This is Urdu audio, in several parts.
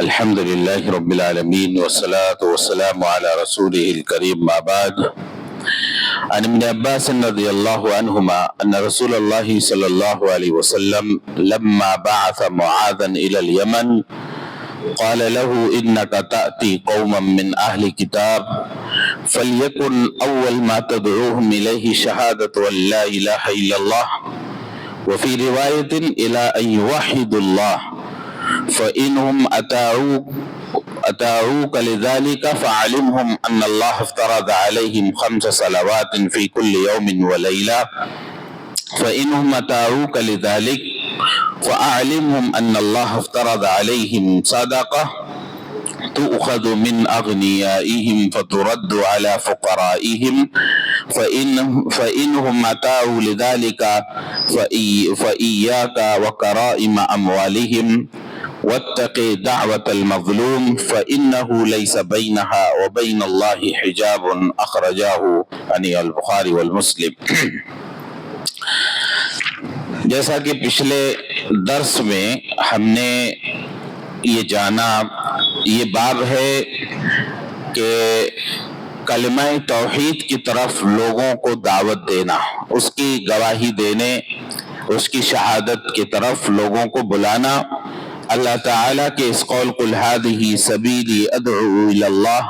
الحمد لله رب العالمين والصلاة والسلام على رسوله الكريم ما بعد. عن ابن عباس رضي الله عنهما أن رسول الله صلى الله عليه وسلم لما بعث معاذا إلى اليمن قال له إنك تأتي قوما من أهل كتاب فليكن أول ما تدعوهم إليه شهادة أن لا إله إلا الله وفي رواية إلى أن يوحدوا الله فإنهم أتاعوك لذلك فعلمهم أن الله افترض عليهم 5 صلوات في كل يوم وليلة فإنهم أتاعوك لذلك فأعلمهم أن الله افترض عليهم صدقة تؤخذ من أغنيائهم فترد على فقرائهم فإنهم أتاعوا لذلك فإياك وكرائم أموالهم واتق دعوة المظلوم فإنه ليس بينها وبين الله حجاب أخرجاه عن البخاری والمسلم. جیسا کہ پچھلے درس میں ہم نے یہ جانا، یہ باب ہے کہ کلمہ توحید کی طرف لوگوں کو دعوت دینا، اس کی گواہی دینے، اس کی شہادت کی طرف لوگوں کو بلانا. اللہ تعالیٰ کے اس قول قل هذه سبیلی ادعو الی اللہ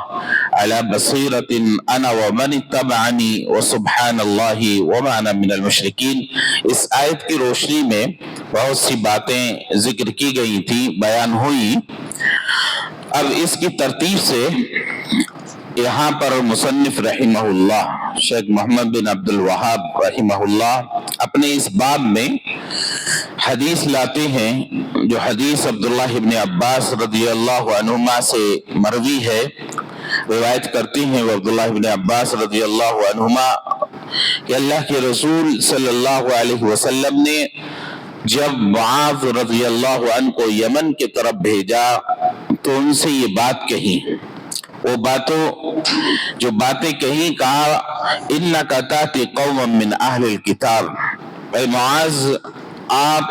علی بصیرۃ انا ومن اتبعنی وسبحان اللہ وما انا من المشرکین، اس آیت کی روشنی میں بہت سی باتیں ذکر کی گئی تھی، بیان ہوئی. اب اس کی ترتیب سے یہاں پر مصنف رحمہ اللہ شیخ محمد بن عبد الوہاب رحمہ اللہ اپنے اس باب میں حدیث لاتے ہیں، جو حدیث عبداللہ ابن عباس رضی اللہ عنہما سے مروی ہے. روایت کرتے ہیں وہ عبداللہ ابن عباس رضی اللہ عنہما کہ اللہ کے رسول صلی اللہ علیہ وسلم نے جب معاذ رضی اللہ عنہ کو یمن کی طرف بھیجا تو ان سے یہ بات کہی. وہ جو باتیں کہیں، کہا اِنَّكَ تَأْتِي قَوْمًا مِّنْ أَهْلِ الْكِتَابِ، اے معاذ آپ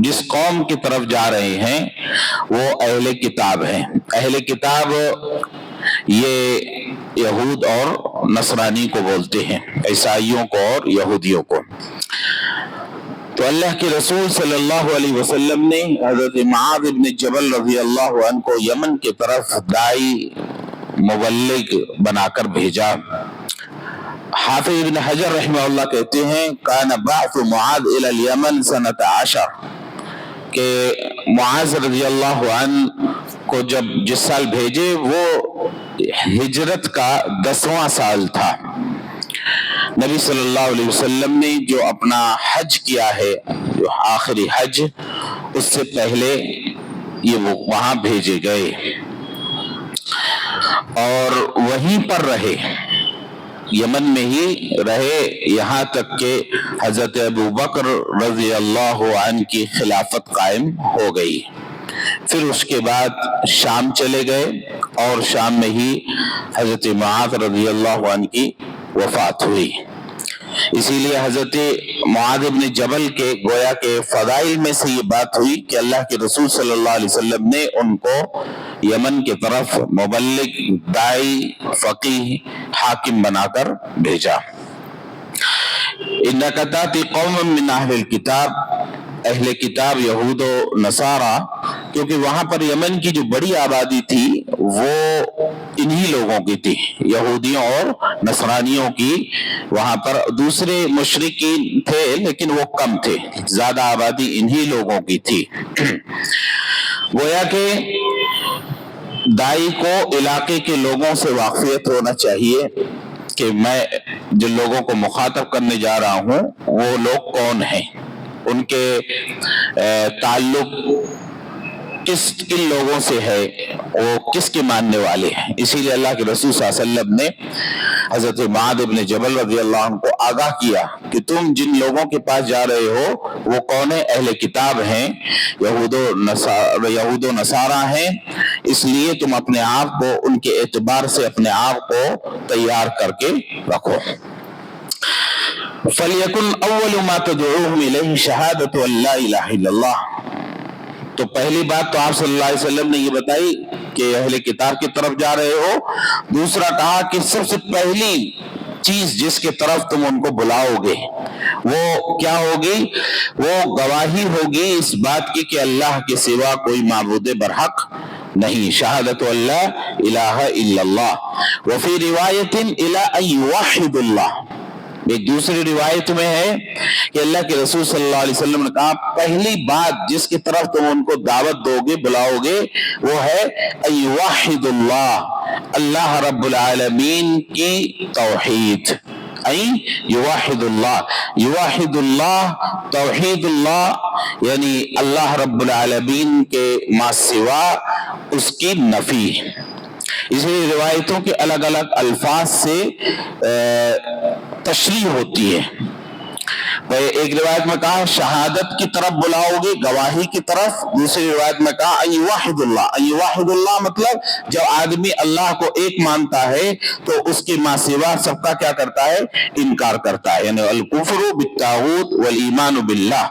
جس قوم کی طرف جا رہے ہیں وہ اہل کتاب ہیں. اہل کتاب یہ یہود اور نصرانی کو بولتے ہیں، عیسائیوں کو اور یہودیوں کو. تو اللہ کے رسول صلی اللہ علیہ وسلم نے حضرت معاذ بن جبل رضی اللہ عنہ کو یمن کی طرف داعی مبلغ بنا کر بھیجا. حافظ ابن حجر رحمہ اللہ کہتے ہیں کان بعث معاذ الی الیمن سنۃ 10، کہ معاذ رضی اللہ عنہ کو جس سال بھیجے وہ ہجرت کا 10واں سال تھا. نبی صلی اللہ علیہ وسلم نے جو اپنا حج کیا ہے، جو آخری حج، اس سے پہلے یہ وہ وہاں بھیجے گئے اور وہیں پر رہے، یمن میں ہی رہے، یہاں تک کہ حضرت ابو بکر رضی اللہ عنہ کی خلافت قائم ہو گئی. پھر اس کے بعد شام چلے گئے اور شام میں ہی حضرت معاذ رضی اللہ عنہ کی وفات ہوئی. اسی لیے حضرت معاذ بن جبل کے گویا کے فضائل میں سے یہ بات ہوئی کہ اللہ کے رسول صلی اللہ علیہ وسلم نے ان کو یمن کی طرف مبلغ، داعی، فقیہ، حاکم بنا کر بھیجا. اِنَّكَ تَأْتِي قَوْمًا مِّنْ أَهْلِ الْكِتَابِ، اہل کتاب یہود و نصارہ، کیونکہ وہاں پر یمن کی جو بڑی آبادی تھی وہ انہی لوگوں کی تھی، یہودیوں اور نصرانیوں کی. وہاں پر دوسرے مشرکین تھے لیکن وہ کم تھے، زیادہ آبادی انہی لوگوں کی تھی. گویا کہ داعی کو علاقے کے لوگوں سے واقفیت ہونا چاہیے کہ میں جن لوگوں کو مخاطب کرنے جا رہا ہوں وہ لوگ کون ہیں، ان کے تعلق کن لوگوں سے ہے، وہ کس کے ماننے والے ہیں. اسی لیے اللہ کے رسول صلی اللہ علیہ وسلم نے حضرت معاذ بن جبل رضی اللہ عنہ کو آگاہ کیا کہ تم جن لوگوں کے پاس جا رہے ہو وہ کون ہے، اہل کتاب ہیں، یہود و نصارہ ہیں، اس لیے تم اپنے آپ کو ان کے اعتبار سے اپنے آپ کو تیار کر کے رکھو. فَلْيَكُنْ أَوَّلُ مَا تَدْعُوهُمْ إِلَيْهِ شَهَادَةُ أَن لَا إِلَهَ إِلَّا اللَّهُ، تو پہلی بات تو آپ صلی اللہ علیہ وسلم نے یہ بتائی کہ اہل کتاب کی طرف جا رہے ہو. دوسرا کہا کہ سب سے پہلی چیز جس کے طرف تم ان کو بلاؤ گے وہ کیا ہوگی؟ وہ گواہی ہوگی اس بات کی کہ اللہ کے سوا کوئی معبود برحق نہیں. شہادت اللہ الہ الا اللہ. وفی روایت الی ان یوحد اللہ. ایک دوسری روایت میں ہے کہ اللہ کے رسول صلی اللہ علیہ وسلم نے کہا پہلی بات جس کی طرف تم ان کو دعوت دو گے بلاؤ گے وہ ہے ان یوحد اللہ، اللہ رب العالمین کی توحید. این یوحد اللہ، یوحد اللہ توحید اللہ یعنی اللہ رب العالمین کے ما سوا اس کی نفی. اس لیے روایتوں کے الگ الگ الفاظ سے تشریح ہوتی ہے. ایک روایت میں کہا شہادت کی طرف بلاؤ گے، گواہی کی طرف. دوسری روایت میں کہا ان یوحد اللہ. ان یوحد اللہ مطلب جب آدمی اللہ کو ایک مانتا ہے تو اس کے ما سوا سب کا کیا کرتا ہے؟ انکار کرتا ہے. یعنی الکفر بالطاغوت والایمان باللہ.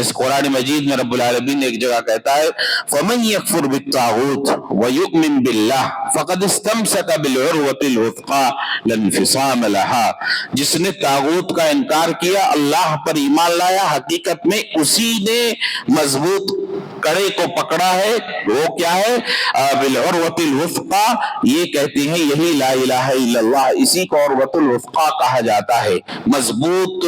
اس قرآن مجید میں رب العالمین نے ایک جگہ کہتا ہے فمن یکفر بالطاغوت ویؤمن باللہ فقد استمسک بالعروۃ الوثقی لا انفصام لها. جس نے طاغوت کا انکار کیا اللہ پر ایمان لایا حقیقت میں اسی نے مضبوط کڑے کو پکڑا ہے. وہ کیا ہے؟ بالعروۃ الوثقی. یہ کہتے ہیں یہی لا الہ الا اللہ، اسی کو عروۃ الوثقی کہا جاتا ہے. مضبوط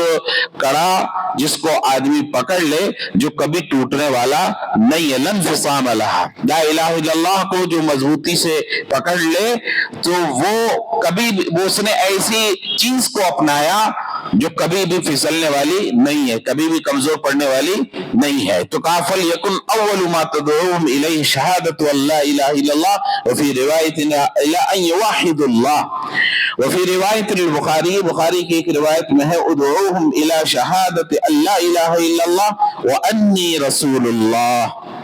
کڑا جس کو آدمی پکڑ لے جو کبھی ٹوٹنے والا نہیں ہے. لا انفصام لها. لا الہ الا اللہ کو جو مضبوطی سے پکڑ لے تو وہ کبھی اس نے ایسی چیز کو اپنایا جو کبھی بھی پھسلنے والی نہیں ہے، کبھی بھی کمزور پڑنے والی نہیں ہے. تو کہا فَلْيَكُنْ أَوَّلُ مَا تَدْعُوهُمْ إِلَيْهِ شَهَادَةُ أَن لَا إِلَهَ إِلَّا اللَّهُ وَفِي رِوَایَةٍ إِلَىٰ أَن يُوَحِّدُوا اللَّهَ. وفي رواية البخاری، بخاری کی ایک روایت میں ہے ادعوهم إلى شهادة أن لا إله إلا الله وأني رسول الله.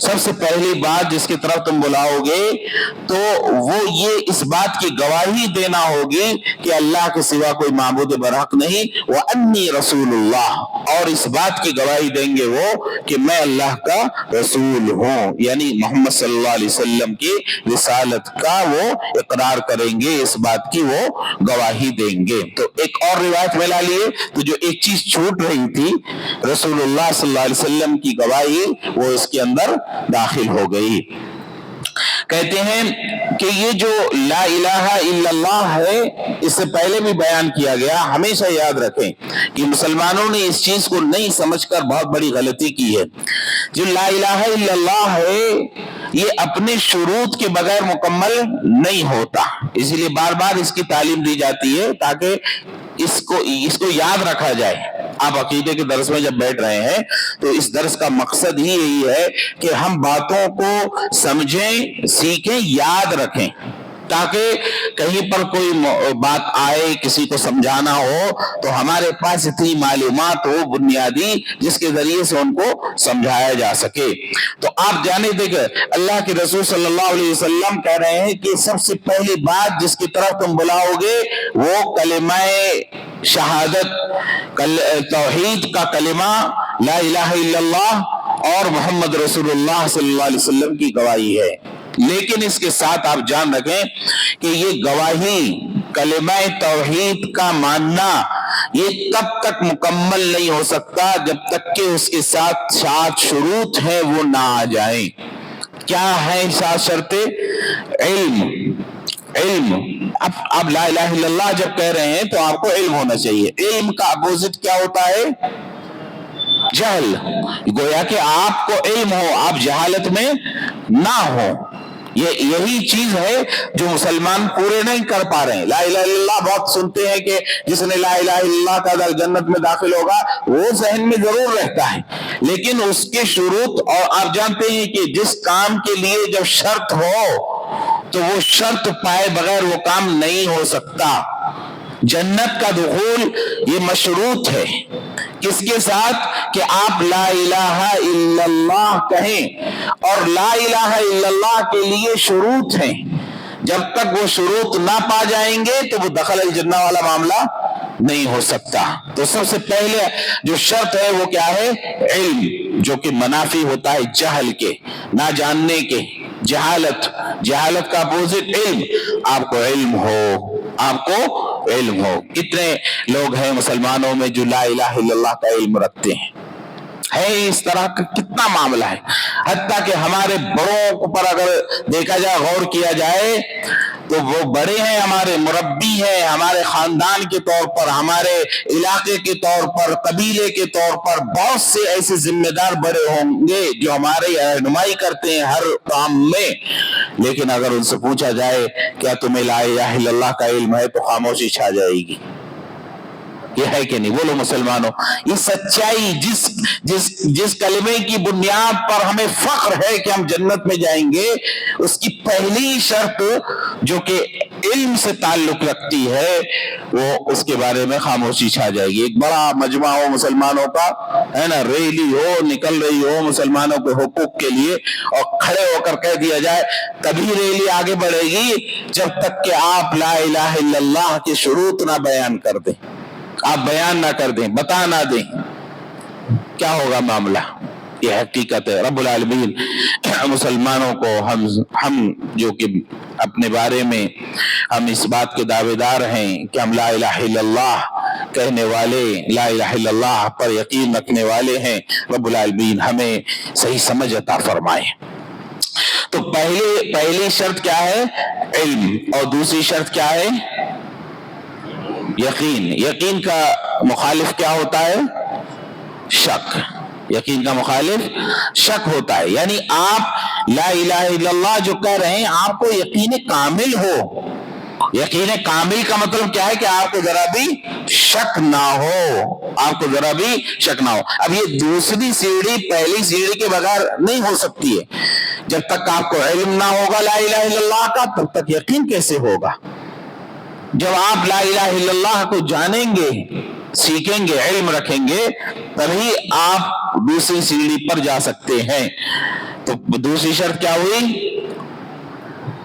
سب سے پہلی بات جس کی طرف تم بلاؤ گے تو وہ یہ اس بات کی گواہی دینا ہوگی کہ اللہ کے سوا کوئی معبود برحق نہیں. وَأَنِّي رَسُولُ اللَّهِ. اور اس بات کی گواہی دیں گے وہ کہ میں اللہ کا رسول ہوں، یعنی محمد صلی اللہ علیہ وسلم کی رسالت کا وہ اقرار کریں گے، اس بات کی وہ گواہی دیں گے. تو ایک اور روایت میں لا لیے تو جو ایک چیز چھوٹ رہی تھی رسول اللہ صلی اللہ علیہ وسلم کی گواہی وہ اس کے اندر داخل ہو گئی. کہتے ہیں کہ یہ جو لا الہ الا اللہ ہے اس سے پہلے بھی بیان کیا گیا. ہمیشہ یاد رکھیں کہ مسلمانوں نے اس چیز کو نہیں سمجھ کر بہت بڑی غلطی کی ہے. جو لا الہ الا اللہ ہے یہ اپنے شروط کے بغیر مکمل نہیں ہوتا، اسی لیے بار بار اس کی تعلیم دی جاتی ہے تاکہ اس کو یاد رکھا جائے. آپ عقیدے کے درس میں جب بیٹھ رہے ہیں تو اس درس کا مقصد ہی یہی ہے کہ ہم باتوں کو سمجھیں، سیکھیں، یاد رکھیں تاکہ کہیں پر کوئی بات آئے کسی کو سمجھانا ہو تو ہمارے پاس اتنی معلومات ہو بنیادی جس کے ذریعے سے ان کو سمجھایا جا سکے. تو آپ جانے دے کہ اللہ کے رسول صلی اللہ علیہ وسلم کہہ رہے ہیں کہ سب سے پہلی بات جس کی طرف تم بلاؤ گے وہ کلمہ شہادت، توحید کا کلمہ لا الہ الا اللہ اور محمد رسول اللہ صلی اللہ علیہ وسلم کی گواہی ہے. لیکن اس کے ساتھ آپ جان رکھیں کہ یہ گواہی کلمہ توحید کا ماننا یہ تب تک مکمل نہیں ہو سکتا جب تک کہ اس کے ساتھ 7 شروط ہیں وہ نہ آ جائیں. کیا ہے 7 شرطیں؟ علم. اب لا الہ الا اللہ جب کہہ رہے ہیں تو آپ کو علم ہونا چاہیے. علم کا اپوزٹ کیا ہوتا ہے؟ جہل. گویا کہ آپ کو علم ہو، آپ جہالت میں نہ ہو. یہی چیز ہے جو مسلمان پورے نہیں کر پا رہے ہیں. لا الہ الا اللہ بہت سنتے ہیں کہ جس نے لا الہ الا اللہ کا جنت میں داخل ہوگا، وہ ذہن میں ضرور رہتا ہے لیکن اس کے شروط، اور آپ جانتے ہیں کہ جس کام کے لیے جب شرط ہو تو وہ شرط پائے بغیر وہ کام نہیں ہو سکتا. جنت کا دخول یہ مشروط ہے. کس کے ساتھ؟ کہ آپ لا الہ الا اللہ کہیں، اور لا الہ الا اللہ کے لیے شروط ہیں. جب تک وہ شروط نہ پا جائیں گے تو وہ دخل الجنہ والا معاملہ نہیں ہو سکتا. تو سب سے پہلے جو شرط ہے وہ کیا ہے؟ علم، جو کہ منافی ہوتا ہے جہل کے، نہ جاننے کے. جہالت کا اپوزٹ علم. آپ کو علم ہو. کتنے لوگ ہیں مسلمانوں میں جو لا الہ الا اللہ کا علم رکھتے ہیں؟ ہے اس طرح کا کتنا معاملہ ہے. حتیٰ کہ ہمارے بڑوں پر اگر دیکھا جائے، غور کیا جائے، تو وہ بڑے ہیں، ہمارے مربی ہیں، ہمارے خاندان کے طور پر، ہمارے علاقے کے طور پر، قبیلے کے طور پر بہت سے ایسے ذمہ دار بڑے ہوں گے جو ہماری رہنمائی کرتے ہیں ہر کام میں. لیکن اگر ان سے پوچھا جائے کیا تمہیں لا الہ الا اللہ کا علم ہے، تو خاموشی چھا جائے گی. یہ ہے کہ نہیں؟ بولو مسلمانوں، یہ سچائی جس کلمے کی بنیاد پر ہمیں فخر ہے کہ ہم جنت میں جائیں گے، اس کی پہلی شرط جو کہ علم سے تعلق رکھتی ہے، وہ اس کے بارے میں خاموشی چھا جائے گی. ایک بڑا مجمع ہو مسلمانوں کا، ہے نا، ریلی ہو نکل رہی ہو مسلمانوں کے حقوق کے لیے، اور کھڑے ہو کر کہہ دیا جائے تبھی ریلی آگے بڑھے گی جب تک کہ آپ لا الہ الا اللہ کے شروط نہ بیان کر دیں. آپ بیان نہ کر دیں، بتا نہ دیں، کیا ہوگا معاملہ؟ یہ حقیقت ہے. رب العالمین مسلمانوں کو ہم جو کہ اپنے بارے میں ہم اس بات کے دعوے دار ہیں کہ ہم لا الہ الا اللہ کہنے والے، لا الہ الا اللہ پر یقین رکھنے والے ہیں، رب العالمین ہمیں صحیح سمجھ عطا فرمائے. تو پہلی شرط کیا ہے؟ علم. اور دوسری شرط کیا ہے؟ یقین. یقین کا مخالف کیا ہوتا ہے؟ شک. یقین کا مخالف شک ہوتا ہے. یعنی آپ لا الہ الا اللہ جو کہہ رہے ہیں، آپ کو یقین کامل ہو. یقین کامل کا مطلب کیا ہے؟ کہ آپ کو ذرا بھی شک نہ ہو. آپ کو ذرا بھی شک نہ ہو. اب یہ دوسری سیڑھی پہلی سیڑھی کے بغیر نہیں ہو سکتی ہے. جب تک آپ کو علم نہ ہوگا لا الہ الا اللہ کا، تب تک یقین کیسے ہوگا؟ جب آپ لا الہ الا اللہ کو جانیں گے، سیکھیں گے، علم رکھیں گے، تبھی آپ دوسری سیڑھی پر جا سکتے ہیں. تو دوسری شرط کیا ہوئی؟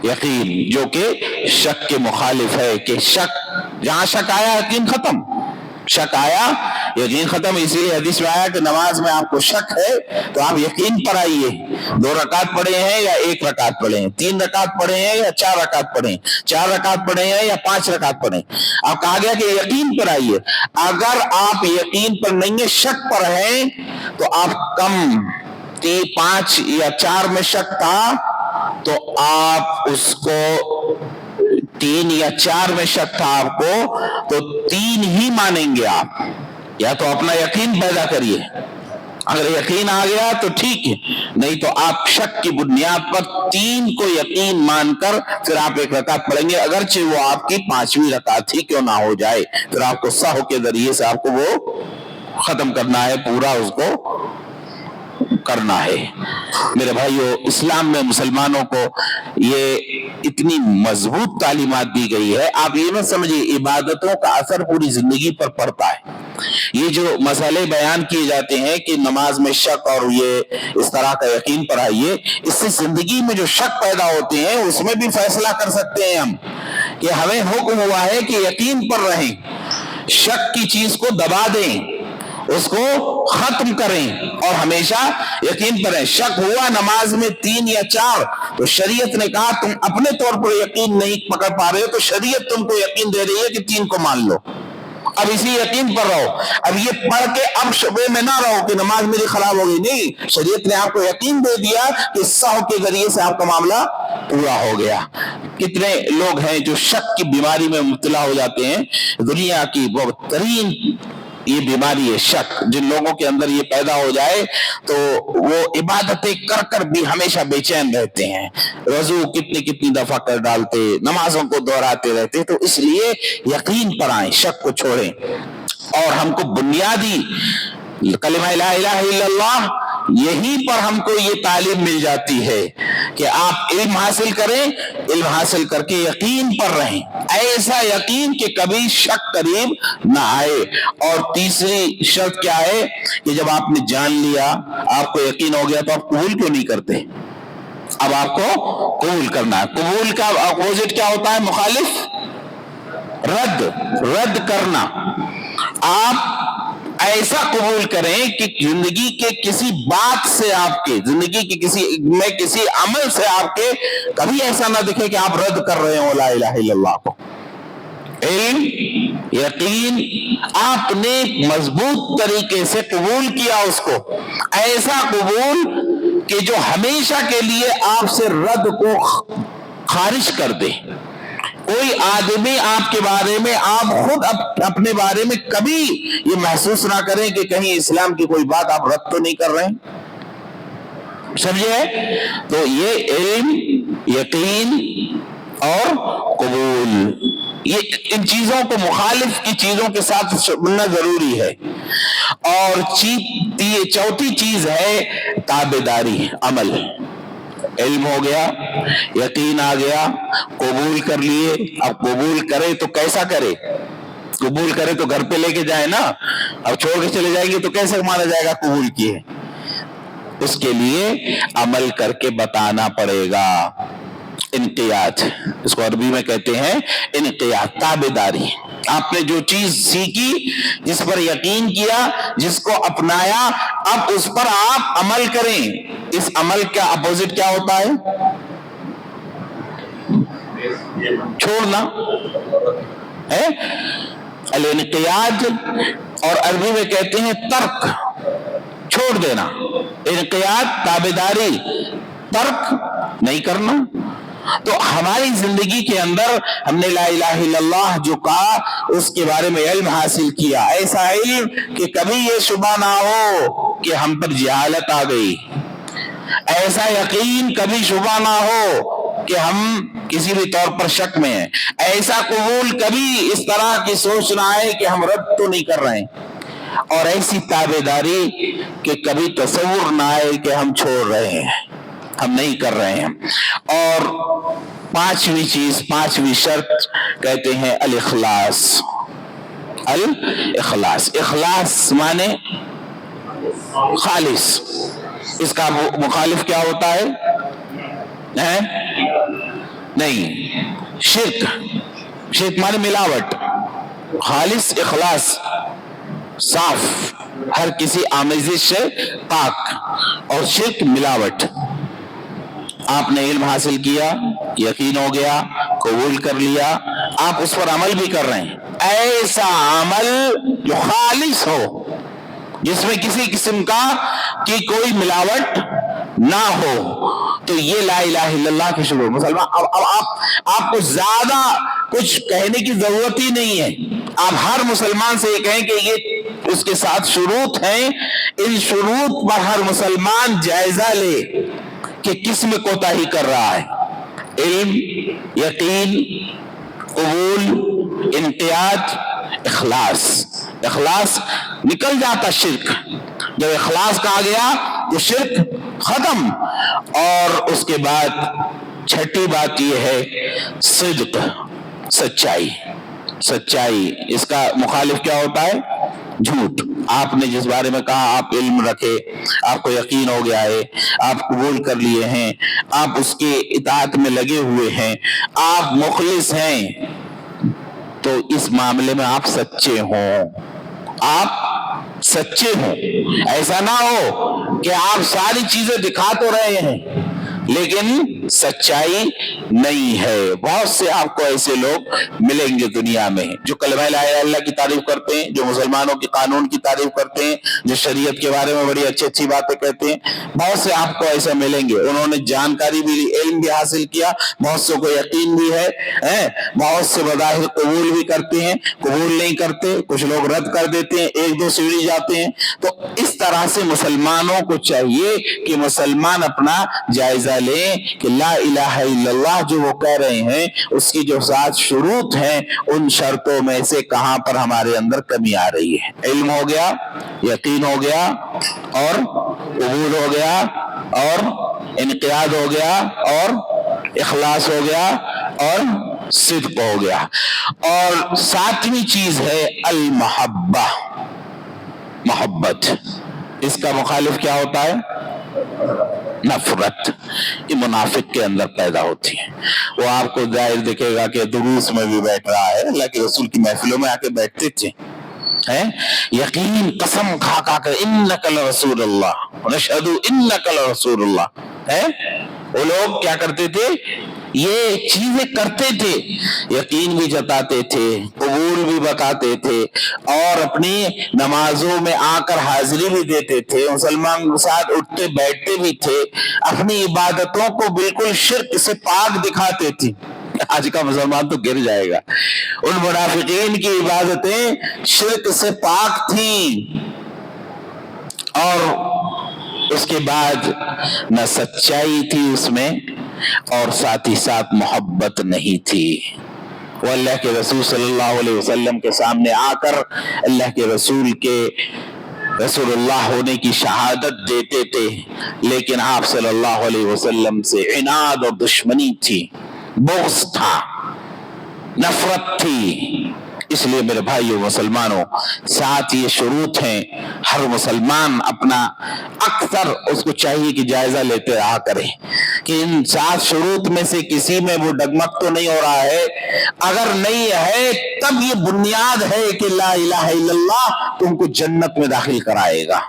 یقین، جو کہ شک کے مخالف ہے. کہ شک، جہاں شک آیا یقین ختم. شک آیا یقین ختم. اسی لیے حدیث میں آیا کہ نماز میں آپ کو شک ہے تو آپ یقین پر آئیے. 2 رکعت پڑھے ہیں یا 1 رکعت پڑھے ہیں، 3 رکعت پڑھے ہیں یا 4 رکعت پڑھے ہیں، 4 رکعت پڑھے ہیں یا 5 رکعت پڑھے ہیں، آپ کہا گیا کہ یقین پر آئیے. اگر آپ یقین پر نہیں ہیں، شک پر ہیں، تو آپ کم 5 یا 4 میں شک تھا تو آپ اس کو 3 یا 4 میں شک تھا آپ کو تو 3 ہی مانیں گے. آپ یا تو اپنا یقین پیدا کریے، اگر یقین آ گیا تو ٹھیک ہے، نہیں تو آپ شک کی بنیاد پر 3 کو یقین مان کر پھر آپ 1 رکعت پڑھیں گے، اگرچہ وہ آپ کی 5ویں رکعت ہی کیوں نہ ہو جائے. پھر آپ کو سہو کے ذریعے سے آپ کو وہ ختم کرنا ہے، پورا اس کو کرنا ہے. میرے بھائیو، اسلام میں مسلمانوں کو یہ اتنی مضبوط تعلیمات دی گئی ہے. آپ یہ نہ سمجھے عبادتوں کا اثر پوری زندگی پر پڑتا ہے. یہ جو مسئلے بیان کیے جاتے ہیں کہ نماز میں شک اور یہ اس طرح کا یقین پر آئیے، اس سے زندگی میں جو شک پیدا ہوتے ہیں اس میں بھی فیصلہ کر سکتے ہیں ہم کہ ہمیں حکم ہوا ہے کہ یقین پر رہیں، شک کی چیز کو دبا دیں، اس کو ختم کریں اور ہمیشہ یقین پر رہیں. شک ہوا نماز میں 3 یا 4 تو شریعت نے کہا تم اپنے طور پر یقین نہیں پکڑ پا رہے ہو تو شریعت تم کو یقین دے رہی ہے کہ 3 کو مان لو، اب اسی یقین پر رہو. اب یہ پڑھ کے اب شبے میں نہ رہو کہ نماز میری خراب ہو گئی. نہیں، شریعت نے آپ کو یقین دے دیا کہ سہو کے ذریعے سے آپ کا معاملہ پورا ہو گیا. کتنے لوگ ہیں جو شک کی بیماری میں مبتلا ہو جاتے ہیں. دنیا کی بہت ترین یہ بیماری ہے شک. جن لوگوں کے اندر یہ پیدا ہو جائے تو وہ عبادتیں کر کر بھی ہمیشہ بے چین رہتے ہیں، وضو کتنی دفعہ کر ڈالتے، نمازوں کو دہراتے رہتے. تو اس لیے یقین پر آئیں، شک کو چھوڑیں. اور ہم کو بنیادی کلمہ لا الہ الا اللہ، یہیں پر ہم کو یہ تعلیم مل جاتی ہے کہ آپ علم حاصل کریں، علم حاصل کر کے یقین پر رہیں، ایسا یقین کہ کبھی شک قریب نہ آئے. اور تیسری شرط کیا ہے کہ جب آپ نے جان لیا، آپ کو یقین ہو گیا، تو آپ قبول کیوں نہیں کرتے؟ اب آپ کو قبول کرنا ہے. قبول کا اپوزٹ کیا ہوتا ہے؟ مخالف. رد کرنا. آپ ایسا قبول کریں کہ زندگی کے کسی بات سے آپ کے زندگی کے کسی عمل سے آپ کے کبھی ایسا نہ دکھے کہ آپ رد کر رہے ہو لا الہ الا اللہ کو. علم، یقین آپ نے مضبوط طریقے سے قبول کیا اس کو، ایسا قبول کہ جو ہمیشہ کے لیے آپ سے رد کو خارج کر دے. کوئی آدمی آپ کے بارے میں، آپ خود اپنے بارے میں کبھی یہ محسوس نہ کریں کہ کہیں اسلام کی کوئی بات آپ رد تو نہیں کر رہے ہیں. سمجھے؟ تو یہ علم، یقین اور قبول، یہ ان چیزوں کو مخالف کی چیزوں کے ساتھ ملنا ضروری ہے. اور چوتھی چیز ہے تابعداری، عمل. علم ہو گیا، یقین آ گیا، قبول کر لیے. اب قبول کرے تو کیسا کرے؟ قبول کرے تو گھر پہ لے کے جائے نا. اب چھوڑ کے چلے جائیں گے تو کیسے مانا جائے گا قبول کیے؟ اس کے لیے عمل کر کے بتانا پڑے گا. انقیاد، اس کو عربی میں کہتے ہیں انقیاد، تابعداری. آپ نے جو چیز سیکھی، جس پر یقین کیا، جس کو اپنایا، اب اس پر آپ عمل کریں. اس عمل کا اپوزٹ کیا ہوتا ہے؟ چھوڑنا ہے. الانقیاد اور عربی میں کہتے ہیں ترک، چھوڑ دینا. انقیاد تابعداری، ترک نہیں کرنا. تو ہماری زندگی کے اندر ہم نے لا الہ الا اللہ جو کہا اس کے بارے میں علم حاصل کیا، ایسا علم کہ کبھی یہ شبہ نہ ہو کہ ہم پر جہالت آ گئی، ایسا یقین کبھی شبہ نہ ہو کہ ہم کسی بھی طور پر شک میں ہیں، ایسا قبول کبھی اس طرح کی سوچ نہ آئے کہ ہم رد تو نہیں کر رہے ہیں، اور ایسی تابعداری کہ کبھی تصور نہ آئے کہ ہم چھوڑ رہے ہیں، ہم نہیں کر رہے ہیں. اور پانچویں شرط کہتے ہیں الاخلاص. الاخلاص، اخلاص مانے خالص. اس کا مخالف کیا ہوتا ہے؟ نہیں، شرک مانے ملاوٹ. خالص، اخلاص، صاف، ہر کسی آمیزش سے پاک، اور شرک ملاوٹ. آپ نے علم حاصل کیا، یقین ہو گیا، قبول کر لیا، آپ اس پر عمل بھی کر رہے ہیں، ایسا عمل جو خالص ہو، جس میں کسی قسم کی کوئی ملاوٹ نہ ہو، تو یہ لا الہ الا اللہ کے شروع. مسلمان اب آپ کو زیادہ کچھ کہنے کی ضرورت ہی نہیں ہے. آپ ہر مسلمان سے یہ کہیں کہ یہ اس کے ساتھ شروط ہیں، ان شروط پر ہر مسلمان جائزہ لے کہ کس میں کوتاہی کر رہا ہے. علم، یقین، قبول، انقیاد، اخلاص. اخلاص نکل جاتا شرک. جب اخلاص کہا گیا تو شرک ختم. اور اس کے بعد چھٹی بات یہ ہے صدق، سچائی. اس کا مخالف کیا ہوتا ہے؟ جھوٹ. آپ نے جس بارے میں کہا آپ علم رکھے، آپ کو یقین ہو گیا ہے، آپ قبول کر لیے ہیں، آپ اس کے اطاعت میں لگے ہوئے ہیں، آپ مخلص ہیں، تو اس معاملے میں آپ سچے ہوں. آپ سچے ہوں. ایسا نہ ہو کہ آپ ساری چیزیں دکھا تو رہے ہیں لیکن سچائی نہیں ہے. بہت سے آپ کو ایسے لوگ ملیں گے دنیا میں جو کلمہ لا الہ الا اللہ کی تعریف کرتے ہیں، جو مسلمانوں کے قانون کی تعریف کرتے ہیں، جو شریعت کے بارے میں بڑی اچھی باتیں کہتے ہیں. بہت سے آپ کو ایسے ملیں گے، انہوں نے جانکاری بھی لی، علم بھی حاصل کیا، بہت سے کو یقین بھی ہے، بہت سے بظاہر قبول بھی کرتے ہیں، قبول نہیں کرتے، کچھ لوگ رد کر دیتے ہیں، ایک دو سیڑھی جاتے ہیں. تو اس طرح سے مسلمانوں کو چاہیے کہ مسلمان اپنا جائزہ لیں کہ لا الہ الا اللہ جو وہ کہہ رہے ہیں اس کی جو 7 شروط ہیں، ان شرطوں میں سے کہاں پر ہمارے اندر کمی آ رہی ہے. علم ہو گیا، یقین ہو گیا، اور قبول ہو گیا، اور انقیاد ہو گیا، اور اخلاص ہو گیا، اور صدق ہو گیا. اور 7ویں چیز ہے المحبہ، محبت. اس کا مخالف کیا ہوتا ہے؟ نفرت یہ منافق کے اندر پیدا ہوتی ہے. وہ آپ کو ظاہر دکھے گا کہ دروس میں بھی بیٹھ رہا ہے، اللہ کے رسول کی محفلوں میں آ کے بیٹھتے تھے، یقین قسم کھا کھا کر انک لرسول اللہ نشہد انک لرسول اللہ ہے. وہ لوگ کیا کرتے تھے؟ یہ چیزیں کرتے تھے، یقین بھی جتاتے تھے، قبول بھی بتاتے تھے، اور اپنی نمازوں میں آ کر حاضری بھی دیتے تھے، مسلمان کے ساتھ اٹھتے بیٹھتے بھی تھے، اپنی عبادتوں کو بالکل شرک سے پاک دکھاتے تھے. آج کا مسلمان تو گر جائے گا. ان منافقین کی عبادتیں شرک سے پاک تھیں، اور اس کے بعد نہ سچائی تھی اس میں، اور ساتھ ہی ساتھ محبت نہیں تھی. وہ اللہ کے رسول صلی اللہ علیہ وسلم کے سامنے آ کر اللہ کے رسول کے رسول اللہ ہونے کی شہادت دیتے تھے، لیکن آپ صلی اللہ علیہ وسلم سے عناد اور دشمنی تھی، بغض تھا، نفرت تھی. اس لیے میرے بھائیو مسلمانوں، ساتھ یہ شروط ہیں. ہر مسلمان اپنا اکثر اس کو چاہیے کہ جائزہ لیتے رہا کرے کہ ان 7 شروط میں سے کسی میں وہ ڈگمگ تو نہیں ہو رہا ہے. اگر نہیں ہے تب یہ بنیاد ہے کہ لا الہ الا اللہ تم کو جنت میں داخل کرائے گا.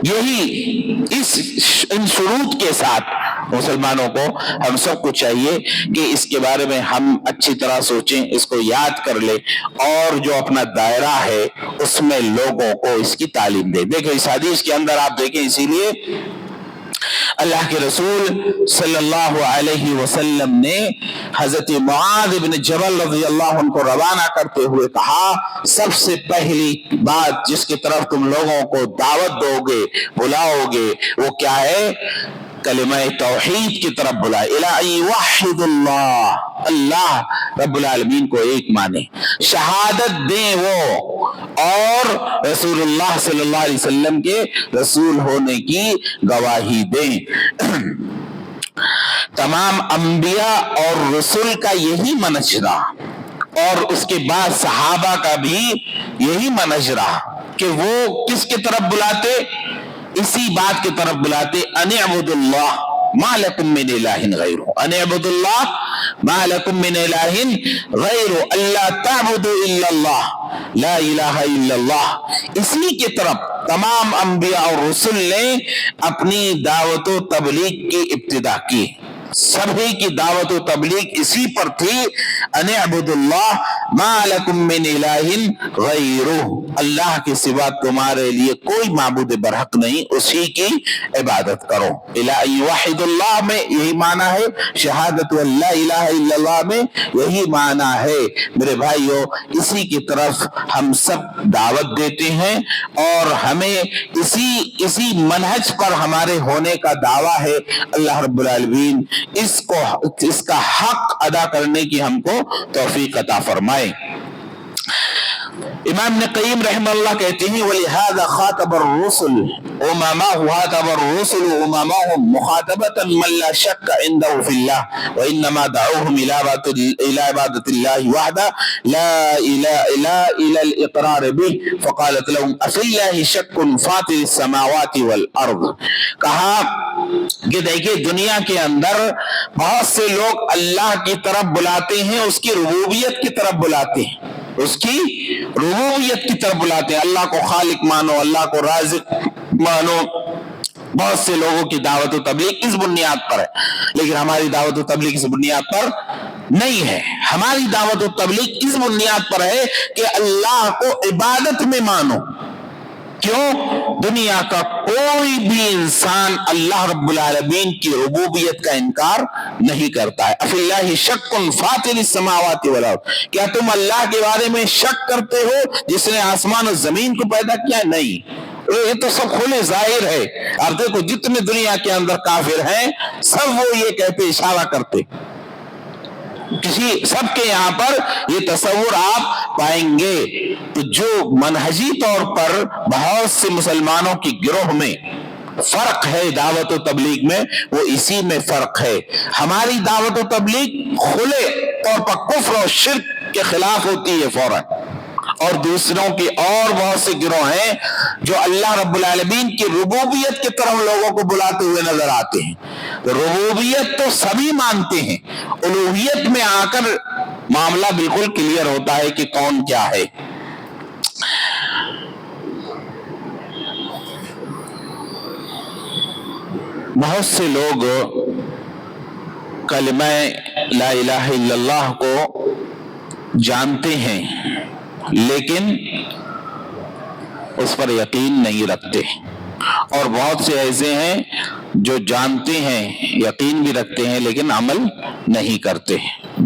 یہی ان شروط کے ساتھ مسلمانوں کو، ہم سب کو چاہیے کہ اس کے بارے میں ہم اچھی طرح سوچیں، اس کو یاد کر لیں، اور جو اپنا دائرہ ہے اس میں لوگوں کو اس کی تعلیم دیں. دیکھیں اس حدیث کے اندر آپ دیکھیں، اسی لیے اللہ کے رسول صلی اللہ علیہ وسلم نے حضرت معاذ بن جبل رضی اللہ عنہ کو روانہ کرتے ہوئے کہا، سب سے پہلی بات جس کی طرف تم لوگوں کو دعوت دو گے، بلاؤ گے، وہ کیا ہے؟ کلمہ توحید کی طرف بلائے. الہی وحد اللہ، اللہ رب العالمین کو ایک مانے، شہادت دیں وہ، اور رسول اللہ صلی اللہ علیہ وسلم کے رسول ہونے کی گواہی دیں. تمام انبیاء اور رسول کا یہی منہج رہا، اور اس کے بعد صحابہ کا بھی یہی منہج رہا کہ وہ کس کی طرف بلاتے؟ اسی بات کی طرف بلاتے، ان اعبدوا اللہ ما لکم من الہ غیرہ، ان اعبدوا اللہ ما لکم من الہ غیرہ، اللہ تعبدوا الا اللہ، لا الہ الا اللہ. اسی کی طرف تمام انبیاء اور رسل نے اپنی دعوت و تبلیغ کی ابتدا کی. سبھی کی دعوت و تبلیغ اسی پر تھی، ان اعبدوا اللہ ما لکم من الہ غیرہ، اللہ کے سوا تمہارے لیے کوئی معبود برحق نہیں، اسی کی عبادت کرو. الہی وحد اللہ میں یہی معنی ہے، شہادت اللہ الہ الا اللہ میں یہی معنی ہے. میرے بھائیو، اسی کی طرف ہم سب دعوت دیتے ہیں، اور ہمیں اسی منہج پر ہمارے ہونے کا دعویٰ ہے. اللہ رب العالمین اس کا حق ادا کرنے کی ہم کو توفیق عطا فرمائے. امام ابن قیم رحمہ اللہ کہتے ہیں، وَلِهَذَا خَاطَبَ الرُّسُلُ أُمَمَاهُ خَاطَبَ الرُّسُلُ أُمَمَاهُمْ مُخَاطَبَةً مَنْ لَا شَكَّ عِنْدَهُ فِي اللَّهِ وَإِنَّمَا دَعُوهُمْ إِلَى عِبَادَةِ اللَّهِ وَحْدَهُ لَا إِلَى الْإِقْرَارِ بِهِ فَقَالَتْ لَهُمْ أَفِي اللَّهِ شَكٌّ فَاطِرِ السَّمَاوَاتِ وَالْأَرْضِ. کہا کہ دیکھیں دنیا کے اندر بہت سے لوگ اللہ کی طرف بلاتے ہیں، اس کی ربوبیت کی طرف بلاتے ہیں، اس کی ربوبیت کی طرف بلاتے ہیں، اللہ کو خالق مانو، اللہ کو رازق مانو. بہت سے لوگوں کی دعوت و تبلیغ اس بنیاد پر ہے، لیکن ہماری دعوت و تبلیغ اس بنیاد پر نہیں ہے. ہماری دعوت و تبلیغ اس بنیاد پر ہے کہ اللہ کو عبادت میں مانو. کیوں؟ دنیا کا کوئی بھی انسان اللہ رب العالمین کی ربوبیت کا انکار نہیں کرتا ہے. افی اللہ شک فاطر السماوات والارض، کیا تم اللہ کے بارے میں شک کرتے ہو جس نے آسمان و زمین کو پیدا کیا؟ نہیں، یہ تو سب کھلے ظاہر ہے. آپ دیکھو جتنے دنیا کے اندر کافر ہیں سب وہ یہ کہتے، اشارہ کرتے، سب کے یہاں پر یہ تصور آپ پائیں گے. تو جو منہجی طور پر بہت سے مسلمانوں کی گروہ میں فرق ہے دعوت و تبلیغ میں، وہ اسی میں فرق ہے. ہماری دعوت و تبلیغ کھلے طور پر کفر اور شرک کے خلاف ہوتی ہے فوراً، اور دوسروں کی اور بہت سے گروہ ہیں جو اللہ رب العالمین کی ربوبیت کی طرف لوگوں کو بلاتے ہوئے نظر آتے ہیں. ربوبیت تو سبھی مانتے ہیں، الوہیت میں آ کر معاملہ بالکل کلیئر ہوتا ہے کہ کون کیا ہے. بہت سے لوگ کلمہ لا الہ الا اللہ کو جانتے ہیں لیکن اس پر یقین نہیں رکھتے، اور بہت سے ایسے ہیں جو جانتے ہیں، یقین بھی رکھتے ہیں لیکن عمل نہیں کرتے.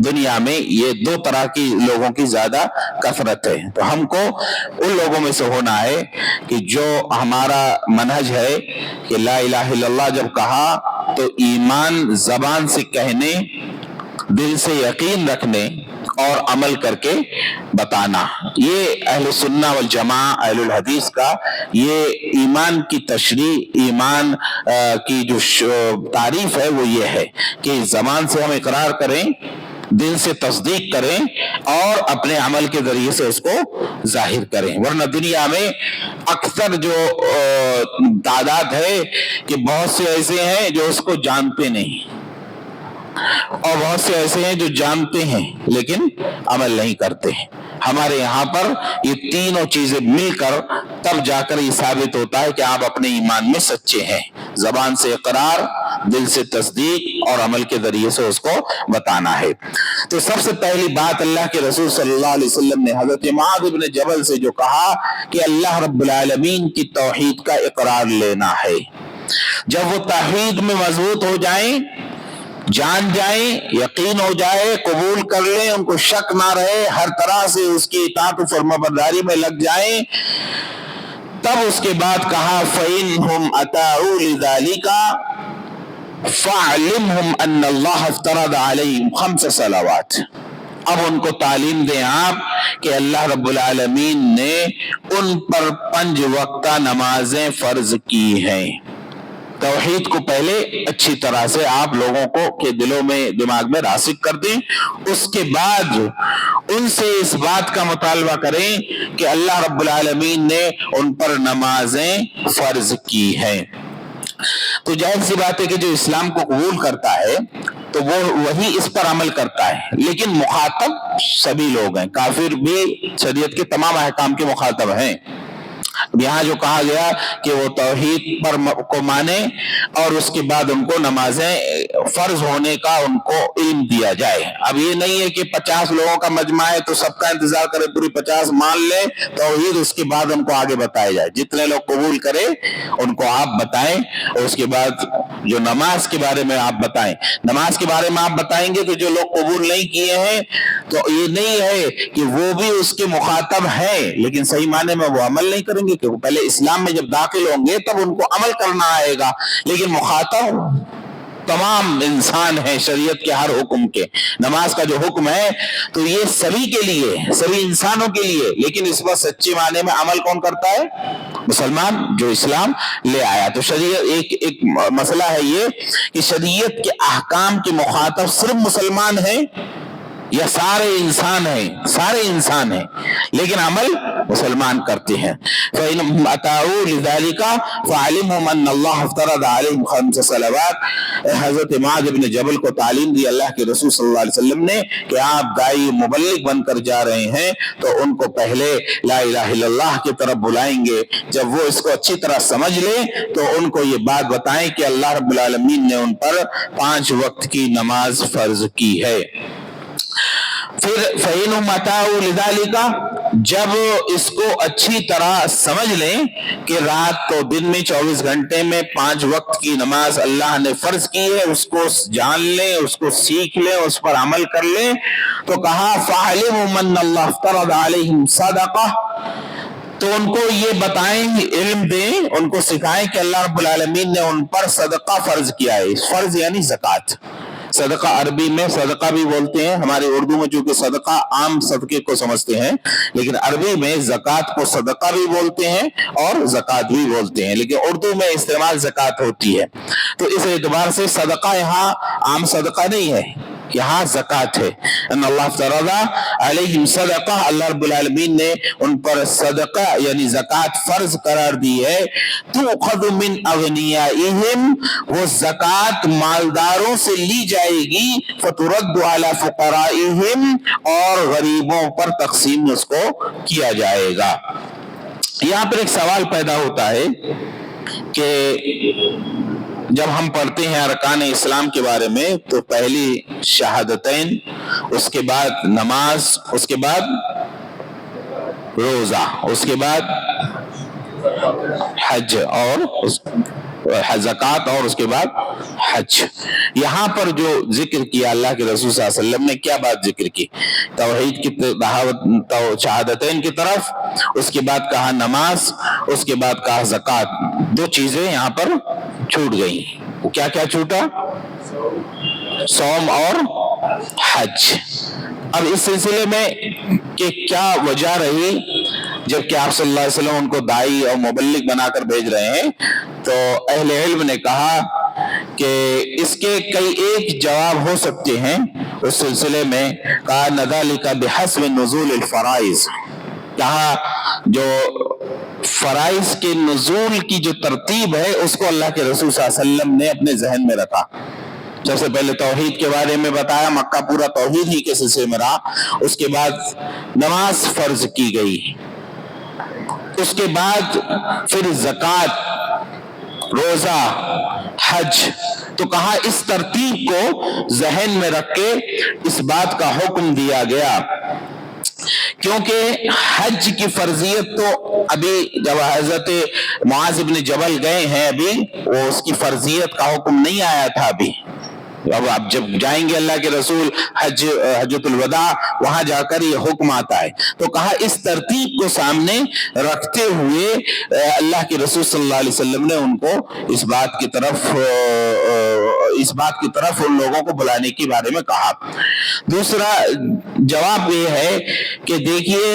دنیا میں یہ دو طرح کی لوگوں کی زیادہ کثرت ہے. تو ہم کو ان لوگوں میں سے ہونا ہے کہ جو ہمارا منہج ہے کہ لا الہ الا اللہ جب کہا تو ایمان زبان سے کہنے، دل سے یقین رکھنے اور عمل کر کے بتانا. یہ اہل سنہ والجماع، اہل الحدیث کا یہ ایمان کی تشریح، ایمان کی جو تعریف ہے وہ یہ ہے کہ زبان سے ہم اقرار کریں، دل سے تصدیق کریں اور اپنے عمل کے ذریعے سے اس کو ظاہر کریں. ورنہ دنیا میں اکثر جو تعداد ہے کہ بہت سے ایسے ہیں جو اس کو جانتے نہیں، اور بہت سے ایسے ہیں جو جانتے ہیں لیکن عمل نہیں کرتے. ہمارے یہاں پر یہ تینوں چیزیں مل کر تب جا کر یہ ثابت ہوتا ہے کہ آپ اپنے ایمان میں سچے ہیں. زبان سے اقرار، دل سے تصدیق اور عمل کے ذریعے سے اس کو بتانا ہے. تو سب سے پہلی بات اللہ کے رسول صلی اللہ علیہ وسلم نے حضرت معاذ بن جبل سے جو کہا کہ اللہ رب العالمین کی توحید کا اقرار لینا ہے. جب وہ توحید میں مضبوط ہو جائیں، جان جائیں، یقین ہو جائے، قبول کر لیں، ان کو شک نہ رہے، ہر طرح سے اس کی اطاعت و فرمانبرداری میں لگ جائیں، تب اس کے بعد کہا فَإِنْهُمْ أَطَاعُوا لِذَلِكَ فَاعْلِمْهُمْ أَنَّ اللَّهَ افْتَرَضَ عَلَيْهِمْ 5 صلوات. اب ان کو تعلیم دیں آپ کہ اللہ رب العالمین نے ان پر 5 وقتہ نمازیں فرض کی ہیں. توحید کو پہلے اچھی طرح سے آپ لوگوں کو کے دلوں میں، دماغ میں راسخ کر دیں. اس کے بعد ان سے اس بات کا مطالبہ کریں کہ اللہ رب العالمین نے ان پر نمازیں فرض کی ہیں. تو ظاہر سی بات ہے کہ جو اسلام کو قبول کرتا ہے تو وہ وہی اس پر عمل کرتا ہے، لیکن مخاطب سبھی لوگ ہیں. کافر بھی شریعت کے تمام احکام کے مخاطب ہیں. یہاں جو کہا گیا کہ وہ توحید پر کو مانے اور اس کے بعد ان کو نمازیں فرض ہونے کا ان کو علم دیا جائے. اب یہ نہیں ہے کہ 50 لوگوں کا مجمع ہے تو سب کا انتظار کرے پوری 50 مان لیں توحید، اس کے بعد ان کو آگے بتایا جائے. جتنے لوگ قبول کرے ان کو آپ بتائیں، اور اس کے بعد جو نماز کے بارے میں آپ بتائیں. نماز کے بارے میں آپ بتائیں گے تو جو لوگ قبول نہیں کیے ہیں تو یہ نہیں ہے کہ وہ بھی اس کے مخاطب ہیں لیکن صحیح معنی میں وہ عمل نہیں کریں گے، کہ پہلے اسلام میں جب داخل ہوں گے تب ان کو عمل کرنا آئے گا، لیکن مخاطب تمام انسان ہیں شریعت کے ہر حکم کے. نماز کا جو حکم ہے تو یہ سبھی کے لیے، سبھی انسانوں کے لیے، لیکن اس پر سچے معنی میں عمل کون کرتا ہے؟ مسلمان جو اسلام لے آیا. تو شریعت ایک مسئلہ ہے یہ کہ شریعت کے احکام کے مخاطب صرف مسلمان ہیں یا سارے انسان ہیں؟ سارے انسان ہیں لیکن عمل مسلمان کرتے ہیں. فَإِنْ أَطَاعُوا لِذَلِكَ فَعَلِمْهُمْ أَنَّ اللَّهَ افْتَرَضَ عَلَيْهِمْ 5 صلوات. حضرت معاذ بن جبل کو تعلیم دی اللہ کے رسول صلی اللہ علیہ وسلم نے کہ آپ داعی مبلغ بن کر جا رہے ہیں تو ان کو پہلے لا الہ الا اللہ کی طرف بلائیں گے. جب وہ اس کو اچھی طرح سمجھ لیں تو ان کو یہ بات بتائیں کہ اللہ رب العالمین نے ان پر 5 وقت کی نماز فرض کی ہے. پھر فَإِنْهُمْ أَطَاعُوا لِذَلِكَ جب اس کو اچھی طرح سمجھ لیں کہ رات تو دن میں 24 گھنٹے میں 5 وقت کی نماز اللہ نے فرض کی ہے، اس کو جان لیں، اس کو سیکھ لیں، اس پر عمل کر لیں، تو کہا فَعَلِمُوا مَنَّ اللَّهَ افْتَرَضَ عَلَيْهِمْ صَدَقَةً. تو ان کو یہ بتائیں، علم دیں، ان کو سکھائیں کہ اللہ رب العالمین نے ان پر صدقہ فرض کیا ہے. فرض یعنی زکوٰۃ. صدقہ عربی میں صدقہ بھی بولتے ہیں، ہمارے اردو میں چونکہ صدقہ عام صدقے کو سمجھتے ہیں، لیکن عربی میں زکوٰۃ کو صدقہ بھی بولتے ہیں اور زکوٰۃ بھی بولتے ہیں، لیکن اردو میں استعمال زکوٰۃ ہوتی ہے. تو اس اعتبار سے صدقہ یہاں عام صدقہ نہیں ہے، یہاں زکوٰۃ ہے. ان اللہ فرض علیہم صدقہ، اللہ رب العالمین نے ان پر صدقہ یعنی زکوٰۃ فرض قرار دی ہے. تؤخذ من اغنیائہم، وہ زکوٰۃ مالداروں سے لی جائے گی، فترد علی فقرائہم، اور غریبوں پر تقسیم اس کو کیا جائے گا. یہاں پر ایک سوال پیدا ہوتا ہے کہ جب ہم پڑھتے ہیں ارکان اسلام کے بارے میں تو پہلی شہادتین، اس کے بعد نماز، اس کے بعد روزہ، اس کے بعد حج اور زکوٰۃ، اور اس کے بعد حج. یہاں پر جو ذکر کیا اللہ کے رسول صلی اللہ علیہ وسلم نے کیا بات ذکر کی؟ توحید کی دعوت، شہادتین کی طرف، اس کے بعد کہا نماز، اس کے بعد کہا زکوٰۃ. دو چیزیں یہاں پر چھوٹ گئی. وہ کیا کیا چھوٹا؟ صوم اور حج. اب اس سلسلے میں کہ کیا وجہ رہی جبکہ آپ صلی اللہ علیہ وسلم ان کو داعی اور مبلغ بنا کر بھیج رہے ہیں، تو اہل علم نے کہا کہ اس کے کئی ایک جواب ہو سکتے ہیں. اس سلسلے میں کہا ذالک بحسب نزول الفرائض، کہا جو فرائض کے نزول کی جو ترتیب ہے اس کو اللہ کے رسول صلی اللہ علیہ وسلم نے اپنے ذہن میں رکھا. سب سے پہلے توحید کے بارے میں بتایا، مکہ پورا توحید ہی کے سلسلے میں رہا. اس کے بعد نماز فرض کی گئی، اس کے بعد پھر زکوٰۃ، روزہ، حج. تو کہا اس ترتیب کو ذہن میں رکھ کے اس بات کا حکم دیا گیا، کیونکہ حج کی فرضیت تو ابھی جب حضرت معاذ بن جبل گئے ہیں ابھی وہ اس کی فرضیت کا حکم نہیں آیا تھا ابھی. اب جب جائیں گے اللہ کے رسول حجۃ الوداع، وہاں جا کر یہ حکم آتا ہے. تو کہا اس ترتیب کو سامنے رکھتے ہوئے اللہ کے رسول صلی اللہ علیہ وسلم نے ان کو اس بات کی طرف ان لوگوں کو بلانے کے بارے میں کہا. دوسرا جواب یہ ہے کہ دیکھیے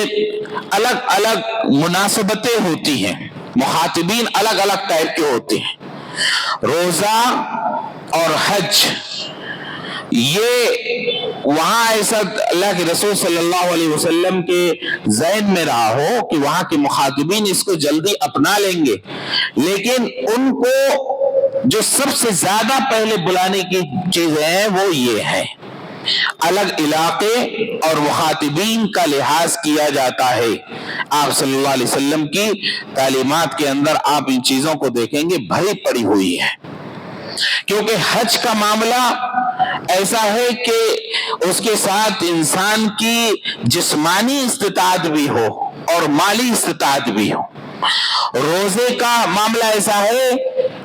الگ الگ مناسبتیں ہوتی ہیں، مخاطبین الگ الگ ٹائپ کے ہوتے ہیں. روزہ اور حج یہ وہاں ایسا اللہ کے رسول صلی اللہ علیہ وسلم کے ذہن میں رہا ہو کہ وہاں کے مخاطبین اس کو جلدی اپنا لیں گے، لیکن ان کو جو سب سے زیادہ پہلے بلانے کی چیزیں ہیں وہ یہ ہیں. الگ علاقے اور مخاطبین کا لحاظ کیا جاتا ہے. آپ صلی اللہ علیہ وسلم کی تعلیمات کے اندر آپ ان چیزوں کو دیکھیں گے بھری پڑی ہوئی ہے، کیونکہ حج کا معاملہ ایسا ہے کہ اس کے ساتھ انسان کی جسمانی استطاعت بھی ہو اور مالی استطاعت بھی ہو. روزے کا معاملہ ایسا ہے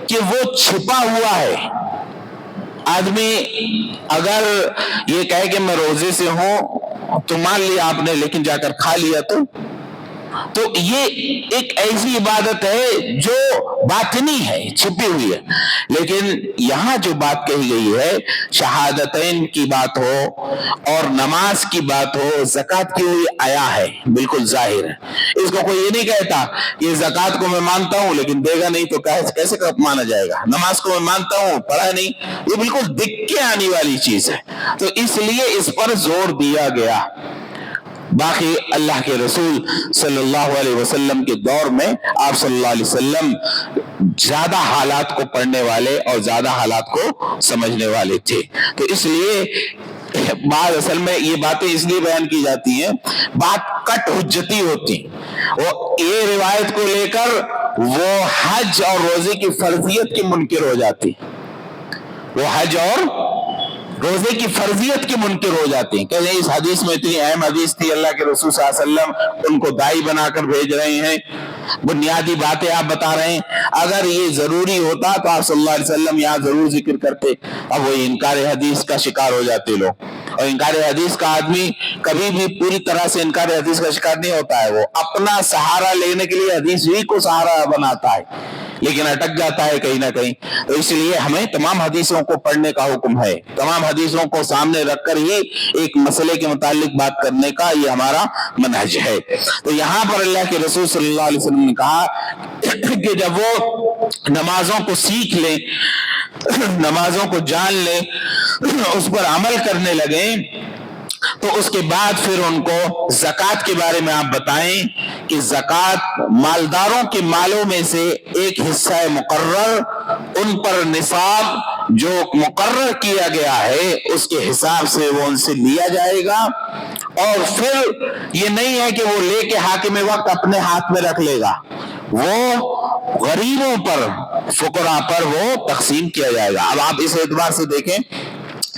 کہ وہ چھپا ہوا ہے. آدمی اگر یہ کہے کہ میں روزے سے ہوں تو مان لیا آپ نے، لیکن جا کر کھا لیا تو یہ ایک ایسی عبادت ہے جو باطنی ہے، چھپی ہوئی ہے. لیکن یہاں جو بات کہی گئی ہے، شہادتین کی بات ہو اور نماز کی بات ہو، زکوٰۃ کی ہوئی آیا ہے، بالکل ظاہر ہے. اس کو کوئی یہ نہیں کہتا کہ زکوٰۃ کو میں مانتا ہوں لیکن دے گا نہیں تو کیسے مانا جائے گا، نماز کو میں مانتا ہوں پڑھا نہیں، یہ بالکل دکھ کے آنے والی چیز ہے. تو اس لیے اس پر زور دیا گیا. باقی اللہ کے رسول صلی اللہ علیہ وسلم کے دور میں آپ صلی اللہ علیہ وسلم زیادہ حالات کو پڑھنے والے اور زیادہ حالات کو سمجھنے والے تھے. تو اس لیے بعض اصل میں یہ باتیں اس لیے بیان کی جاتی ہیں، بات کٹ حجتی ہوتی. وہ یہ روایت کو لے کر وہ حج اور روزے کی فرضیت کی منکر ہو جاتی، وہ حج اور روزے کی فرضیت کی منکر ہو جاتی ہیں. کہتے ہیں اس حدیث میں اتنی اہم حدیث تھی، اللہ کے رسول صلی اللہ علیہ وسلم ان کو داعی بنا کر بھیج رہے ہیں، بنیادی باتیں آپ بتا رہے ہیں. اگر یہ ضروری ہوتا تو آپ صلی اللہ علیہ وسلم یہاں ضرور ذکر کرتے. اب وہ انکار حدیث کا شکار ہو جاتے لوگ، اور انکار حدیث کا آدمی کبھی بھی پوری طرح سے انکار حدیث کا شکار نہیں ہوتا ہے. وہ اپنا سہارا لینے کے لیے حدیث ہی کو سہارا بناتا ہے لیکن اٹک جاتا ہے کہیں نہ کہیں. تو اس لیے ہمیں تمام حدیثوں کو پڑھنے کا حکم ہے، تمام حدیثوں کو سامنے رکھ کر ہی ایک مسئلے کے متعلق بات کرنے کا یہ ہمارا منہج ہے. تو یہاں پر اللہ کے رسول صلی اللہ علیہ وسلم نے کہا کہ جب وہ نمازوں کو سیکھ لیں، نمازوں کو جان لیں، اس پر عمل کرنے لگیں، تو اس کے بعد پھر ان کو زکوٰۃ کے بارے میں آپ بتائیں کہ زکوٰۃ مالداروں کے مالوں میں سے ایک حصہ مقرر، ان پر نصاب جو مقرر کیا گیا ہے اس کے حساب سے وہ ان سے لیا جائے گا، اور پھر یہ نہیں ہے کہ وہ لے کے حاکم وقت اپنے ہاتھ میں رکھ لے گا، وہ غریبوں پر، فقراء پر وہ تقسیم کیا جائے گا۔ اب آپ اس اعتبار سے دیکھیں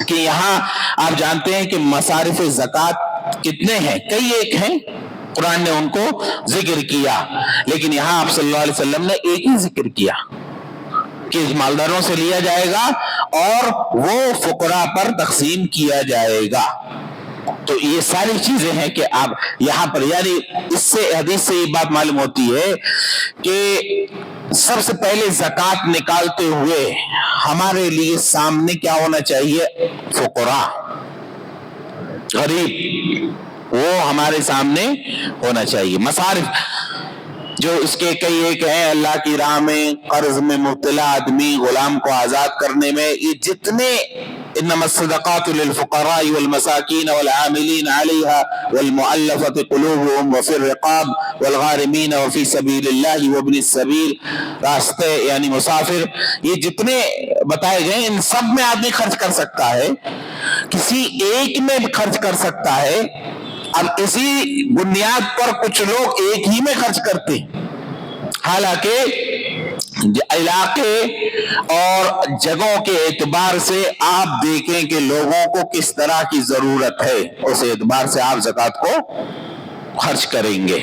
کہ یہاں آپ جانتے ہیں کہ مصارف زکوٰۃ کتنے ہیں، کئی ایک ہیں، قرآن نے ان کو ذکر کیا، لیکن یہاں آپ صلی اللہ علیہ وسلم نے ایک ہی ذکر کیا کہ مالداروں سے لیا جائے گا اور وہ فقراء پر تقسیم کیا جائے گا۔ تو یہ ساری چیزیں ہیں کہ آپ یہاں پر، یعنی اس سے حدیث سے یہ بات معلوم ہوتی ہے کہ سب سے پہلے زکوٰۃ نکالتے ہوئے ہمارے لیے سامنے کیا ہونا چاہیے؟ فقراء، غریب، وہ ہمارے سامنے ہونا چاہیے۔ مصارف جو اس کے کئی ایک ہیں، اللہ کی راہ میں، قرض میں مبتلا آدمی، غلام کو آزاد کرنے میں، یہ جتنے انما الصدقات للفقراء والمساکین والعاملین علیہا والمؤلفۃ قلوبہم وفی الرقاب والغارمین وفی سبیل اللہ وابن السبیل، راستے یعنی مسافر، یہ جتنے بتائے گئے ان سب میں آدمی خرچ کر سکتا ہے، کسی ایک میں خرچ کر سکتا ہے۔ اب اسی بنیاد پر کچھ لوگ ایک ہی میں خرچ کرتے ہیں، حالانکہ علاقے اور جگہوں کے اعتبار سے آپ دیکھیں کہ لوگوں کو کس طرح کی ضرورت ہے، اس اعتبار سے آپ زکوٰۃ کو خرچ کریں گے۔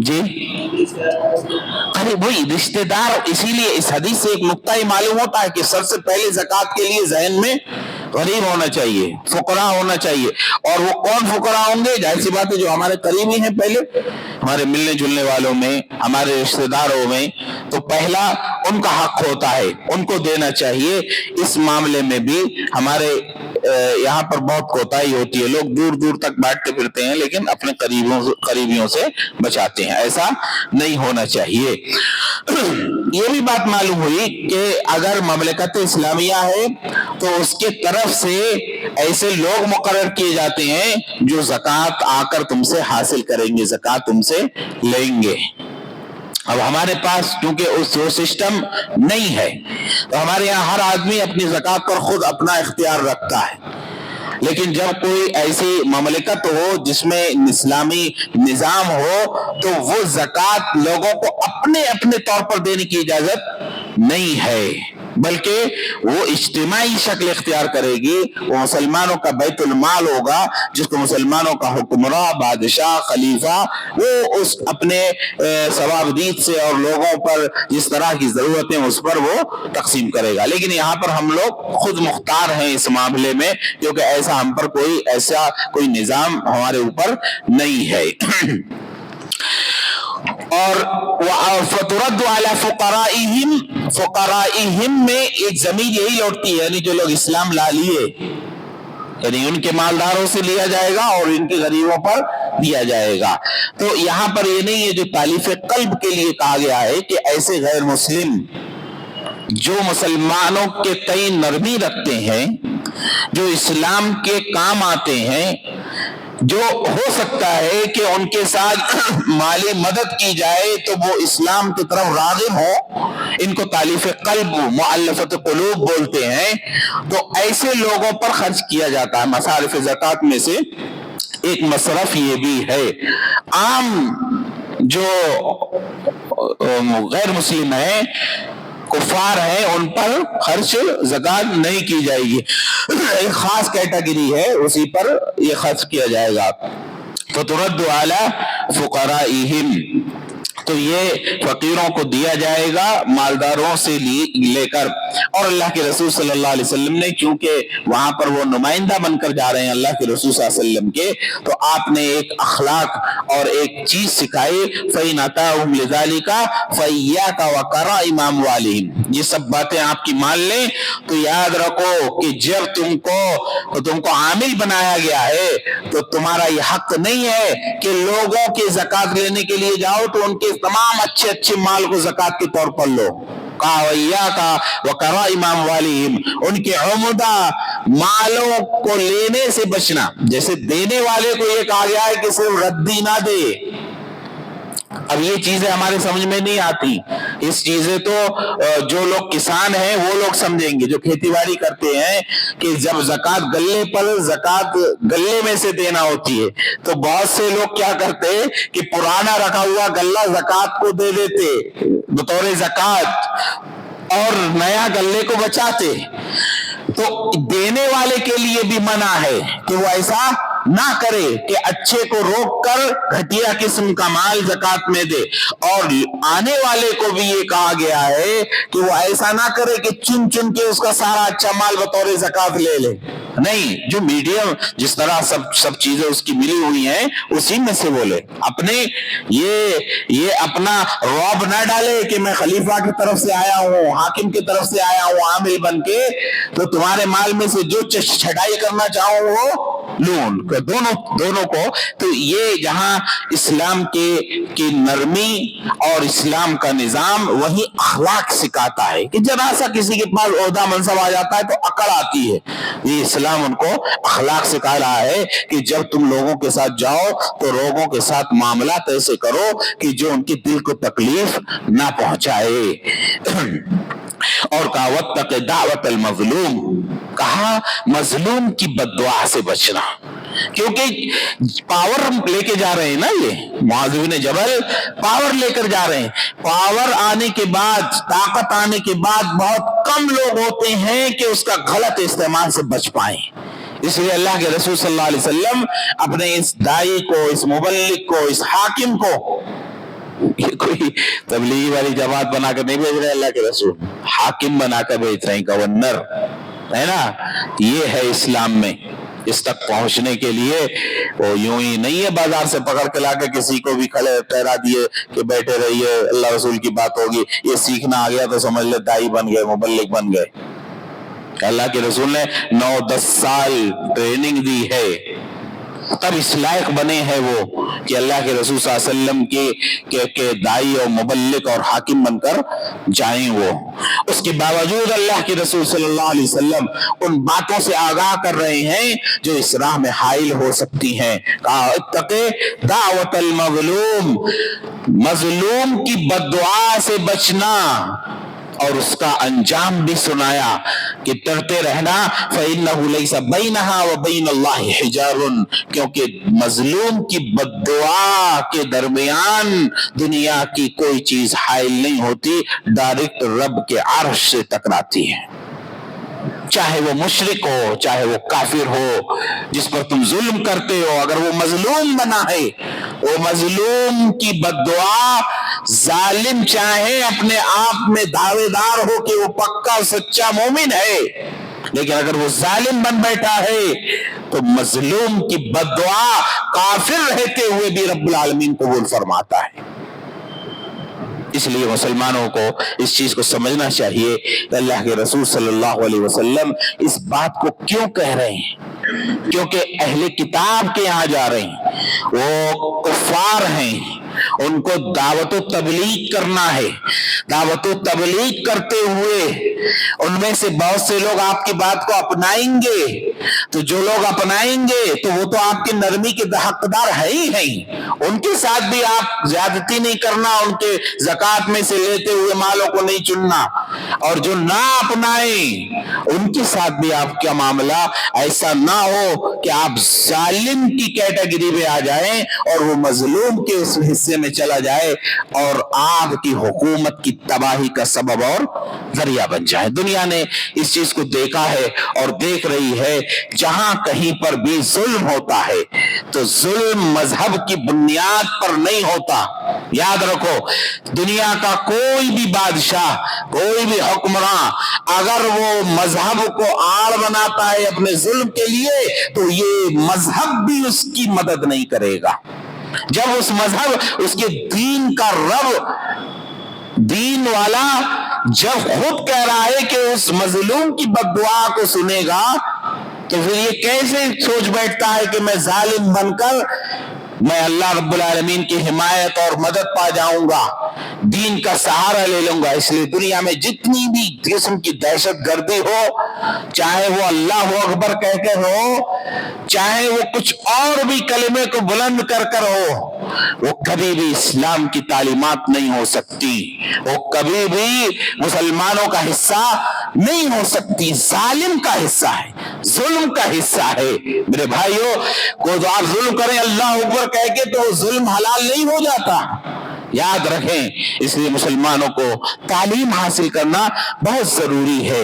جی ارے وہی رشتہ دار، اسی لیے اس حدیث سے ایک نقطہ ہی معلوم ہوتا ہے کہ سب سے پہلے زکوٰۃ کے لیے ذہن میں غریب ہونا چاہیے، فقراء ہونا چاہیے، اور وہ کون فقراء ہوں گے؟ ظاہر سی بات ہے جو ہمارے قریبی ہیں، پہلے ہمارے ملنے جلنے والوں میں، ہمارے رشتہ داروں میں، تو پہلا ان کا حق ہوتا ہے، ان کو دینا چاہیے۔ اس معاملے میں بھی ہمارے یہاں پر بہت کوتاہی ہوتی ہے، لوگ دور دور تک بانٹتے پھرتے ہیں لیکن اپنے قریبیوں سے بچاتے ہیں، ایسا نہیں ہونا چاہیے۔ یہ بھی بات معلوم ہوئی کہ اگر مملکت اسلامیہ ہے تو اس کے طرف سے ایسے لوگ مقرر کیے جاتے ہیں جو زکوٰۃ آ کر تم سے حاصل کریں گے، زکوٰۃ تم سے لیں گے۔ اب ہمارے پاس کیونکہ وہ سسٹم نہیں ہے، تو ہمارے یہاں ہر آدمی اپنی زکوٰۃ پر خود اپنا اختیار رکھتا ہے، لیکن جب کوئی ایسی مملکت ہو جس میں اسلامی نظام ہو تو وہ زکوٰۃ لوگوں کو اپنے اپنے طور پر دینے کی اجازت نہیں ہے، بلکہ وہ اجتماعی شکل اختیار کرے گی۔ وہ مسلمانوں کا بیت المال ہوگا جس کو مسلمانوں کا حکمراں، بادشاہ، خلیفہ، وہ اس اپنے ثوابدید سے اور لوگوں پر جس طرح کی ضرورتیں اس پر وہ تقسیم کرے گا۔ لیکن یہاں پر ہم لوگ خود مختار ہیں اس معاملے میں، کیونکہ ایسا ہم پر کوئی نظام ہمارے اوپر نہیں ہے۔ اور فَتُرَدُّ عَلَى فُقَرَائِهِمْ، فقرائہم میں ایک ضمیر یہی لوٹتی ہے، یعنی جو لوگ اسلام لا لیے، یعنی ان کے مالداروں سے لیا جائے گا اور ان کے غریبوں پر دیا جائے گا۔ تو یہاں پر یہ نہیں ہے جو تالیف قلب کے لیے کہا گیا ہے کہ ایسے غیر مسلم جو مسلمانوں کے تئیں نرمی رکھتے ہیں، جو اسلام کے کام آتے ہیں، جو ہو سکتا ہے کہ ان کے ساتھ مالی مدد کی جائے تو وہ اسلام کی طرف راغب ہو، ان کو تالیف قلب، مؤلفۃ قلوب بولتے ہیں، تو ایسے لوگوں پر خرچ کیا جاتا ہے۔ مصارف زکوٰۃ میں سے ایک مصرف یہ بھی ہے۔ عام جو غیر مسلم ہیں، کفار ہیں، ان پر خرچ زکوٰۃ نہیں کی جائے گی، ایک خاص کیٹیگری ہے اسی پر یہ خرچ کیا جائے گا۔ فَتُرَدُّ عَلَى فُقَرَائِهِمْ، تو یہ فقیروں کو دیا جائے گا مالداروں سے لے کر۔ اور اللہ کے رسول صلی اللہ علیہ وسلم نے چونکہ وہاں پر وہ نمائندہ بن کر جا رہے ہیں اللہ کے رسول صلی اللہ علیہ وسلم کے، تو آپ نے ایک اخلاق اور ایک چیز سکھائی، فَإِنْ أَتَاهُمْ لِذَلِكَ فَإِيَّاكَ وَكَرَائِمَ أَمْوَالِهِمْ۔ یہ سب باتیں آپ کی مان لیں تو یاد رکھو کہ جب تم کو عامل بنایا گیا ہے تو تمہارا یہ حق نہیں ہے کہ لوگوں کے زکوٰۃ لینے کے لیے جاؤ تو ان کے تمام اچھے مال کو زکوٰۃ کے طور پر لو۔ کہا وَإِيَّاكَ وَكَرَائِمَ أَمْوَالِهِمْ، ان کے عمدہ مالوں کو لینے سے بچنا. جیسے دینے والے کو یہ کہا گیا ہے کہ صرف ردی نہ دے. اب یہ چیزیں ہمارے سمجھ میں نہیں آتی. اس چیزیں تو جو لوگ کسان ہیں وہ لوگ سمجھیں گے، جو کھیتی باڑی کرتے ہیں، کہ جب زکوٰۃ غلے پر زکوٰۃ غلے میں سے دینا ہوتی ہے تو بہت سے لوگ کیا کرتے کہ پرانا رکھا ہوا غلہ زکوٰۃ کو دے دیتے بطور زکوٰۃ اور نیا غلے کو بچاتے. تو دینے والے کے لیے بھی منع ہے کہ وہ ایسا نہ کرے کہ اچھے کو روک کر گھٹیا قسم کا مال زکوٰۃ میں دے. اور آنے والے کو بھی یہ کہا گیا ہے کہ وہ ایسا نہ کرے کہ چن چن کے اس کا سارا اچھا مال بطور زکوٰۃ لے لے. نہیں، جو میڈیم جس طرح سب چیزیں اس کی ملی ہوئی ہیں اسی میں سے بولے. اپنے یہ اپنا رعب نہ ڈالے کہ میں خلیفہ کی طرف سے آیا ہوں، حاکم کی طرف سے آیا ہوں عامل بن کے، تو تمہارے مال میں سے جو چھٹائی کرنا چاہوں وہ لون. دونوں کو. تو یہ جہاں اسلام کی نرمی اور اسلام کا نظام وہی اخلاق سکھاتا ہے کہ ذرا سا کسی کے پاس عہدہ منصب آ جاتا ہے تو عقل آتی ہے. یہ اسلام ان کو اخلاق سکھا رہا ہے کہ جب تم لوگوں کے ساتھ جاؤ تو لوگوں کے ساتھ معاملات ایسے کرو کہ جو ان کی دل کو تکلیف نہ پہنچائے. اور کہا واتق دعوت المظلوم، کہا مظلوم کی بد دعا سے بچنا. کیونکہ پاور لے کے جا رہے ہیں نا، یہ معاذ بن جبل پاور لے کر جا رہے ہیں. پاور آنے کے بعد، طاقت آنے کے بعد بہت کم لوگ ہوتے ہیں کہ اس کا غلط استعمال سے بچ پائیں. اس لیے اللہ کے رسول صلی اللہ علیہ وسلم اپنے اس داعی کو، اس مبلغ کو، اس حاکم کو، یہ کوئی تبلیغی والی جماعت بنا کر نہیں بھیج رہے، اللہ کے رسول حاکم بنا کر بھیج رہے ہیں، گورنر ہے نا. یہ ہے اسلام میں. اس تک پہنچنے کے لیے وہ یوں ہی نہیں ہے بازار سے پکڑ کے لا کے کسی کو بھی کھڑے ٹھہرا دیے کہ بیٹھے رہیے اللہ رسول کی بات ہوگی. یہ سیکھنا آ گیا تو سمجھ لے دائی بن گئے، مبلغ بن گئے. اللہ کے رسول نے 9-10 سال ٹریننگ دی ہے، تب اس لائق بنے ہیں وہ کہ اللہ کے رسول صلی اللہ علیہ وسلم کے دائی اور مبلغ اور حاکم بن کر جائیں. وہ اس کے باوجود اللہ کے رسول صلی اللہ علیہ وسلم ان باتوں سے آگاہ کر رہے ہیں جو اس راہ میں حائل ہو سکتی ہیں. کہا اتقے دعوت المظلوم، مظلوم کی بد دعا سے بچنا، اور اس کا انجام بھی سنایا کہ ڈرتے رہنا فَإِنَّهُ لَيْسَ بَيْنَهَا وَبَيْنَ اللَّهِ حِجَابٌ، کیونکہ مظلوم کی بد دعا کے درمیان دنیا کی کوئی چیز حائل نہیں ہوتی، ڈائریکٹ رب کے عرش سے ٹکراتی ہے. چاہے وہ مشرک ہو، چاہے وہ کافر ہو، جس پر تم ظلم کرتے ہو، اگر وہ مظلوم بنا ہے، وہ مظلوم کی بد دعا، ظالم چاہے اپنے آپ میں دعوے دار ہو کہ وہ پکا سچا مومن ہے، لیکن اگر وہ ظالم بن بیٹھا ہے تو مظلوم کی بد دعا کافر رہتے ہوئے بھی رب العالمین قبول فرماتا ہے. اس لیے مسلمانوں کو اس چیز کو سمجھنا چاہیے کہ اللہ کے رسول صلی اللہ علیہ وسلم اس بات کو کیوں کہہ رہے ہیں. کیونکہ اہل کتاب کے یہاں جا رہے ہیں، وہ کفار ہیں، ان کو دعوت و تبلیغ کرنا ہے. دعوت و تبلیغ کرتے ہوئے ان میں سے بہت سے لوگ آپ کی بات کو اپنائیں گے، تو جو لوگ اپنائیں گے تو وہ تو آپ کی نرمی کے حقدار ہے ہی ہیں. ان کے ساتھ بھی آپ زیادتی نہیں کرنا، ان کے زکوٰۃ میں سے لیتے ہوئے مالوں کو نہیں چننا. اور جو نہ اپنائیں ان کے ساتھ بھی آپ کا معاملہ ایسا نہ ہو کہ آپ ظالم کی کیٹیگری میں آ جائیں اور وہ مظلوم کے اس حصے میں چلا جائے اور آپ کی حکومت کی تباہی کا سبب اور ذریعہ بن جائے. دنیا نے اس چیز کو دیکھا ہے اور دیکھ رہی ہے. جہاں کہیں پر بھی ظلم ہوتا ہے تو ظلم مذہب کی بنیاد پر نہیں ہوتا. یاد رکھو، دنیا کا کوئی بھی بادشاہ، کوئی بھی حکمراں اگر وہ مذہب کو آڑ بناتا ہے اپنے ظلم کے لیے تو یہ مذہب بھی اس کی مدد نہیں کرے گا. جب اس مذہب، اس کے دین کا رب، دین والا جب خود کہہ رہا ہے کہ اس مظلوم کی بد دعا کو سنے گا تو پھر یہ کیسے سوچ بیٹھتا ہے کہ میں ظالم بن کر میں اللہ رب العالمین کی حمایت اور مدد پا جاؤں گا. دین کا سہارا لے لوں گا. اس لیے دنیا میں جتنی بھی قسم کی دہشت گردی ہو, چاہے وہ اللہ اکبر کہہ کے ہو, چاہے وہ کچھ اور بھی کلمے کو بلند کر کر ہو, وہ کبھی بھی اسلام کی تعلیمات نہیں ہو سکتی, وہ کبھی بھی مسلمانوں کا حصہ نہیں ہو سکتی. ظالم کا حصہ ہے, ظلم کا حصہ ہے. میرے بھائیو, کوئی آپ ظلم کریں اللہ اکبر کہہ کے تو ظلم حلال نہیں ہو جاتا, یاد رکھیں. اس لیے مسلمانوں کو تعلیم حاصل کرنا بہت ضروری ہے.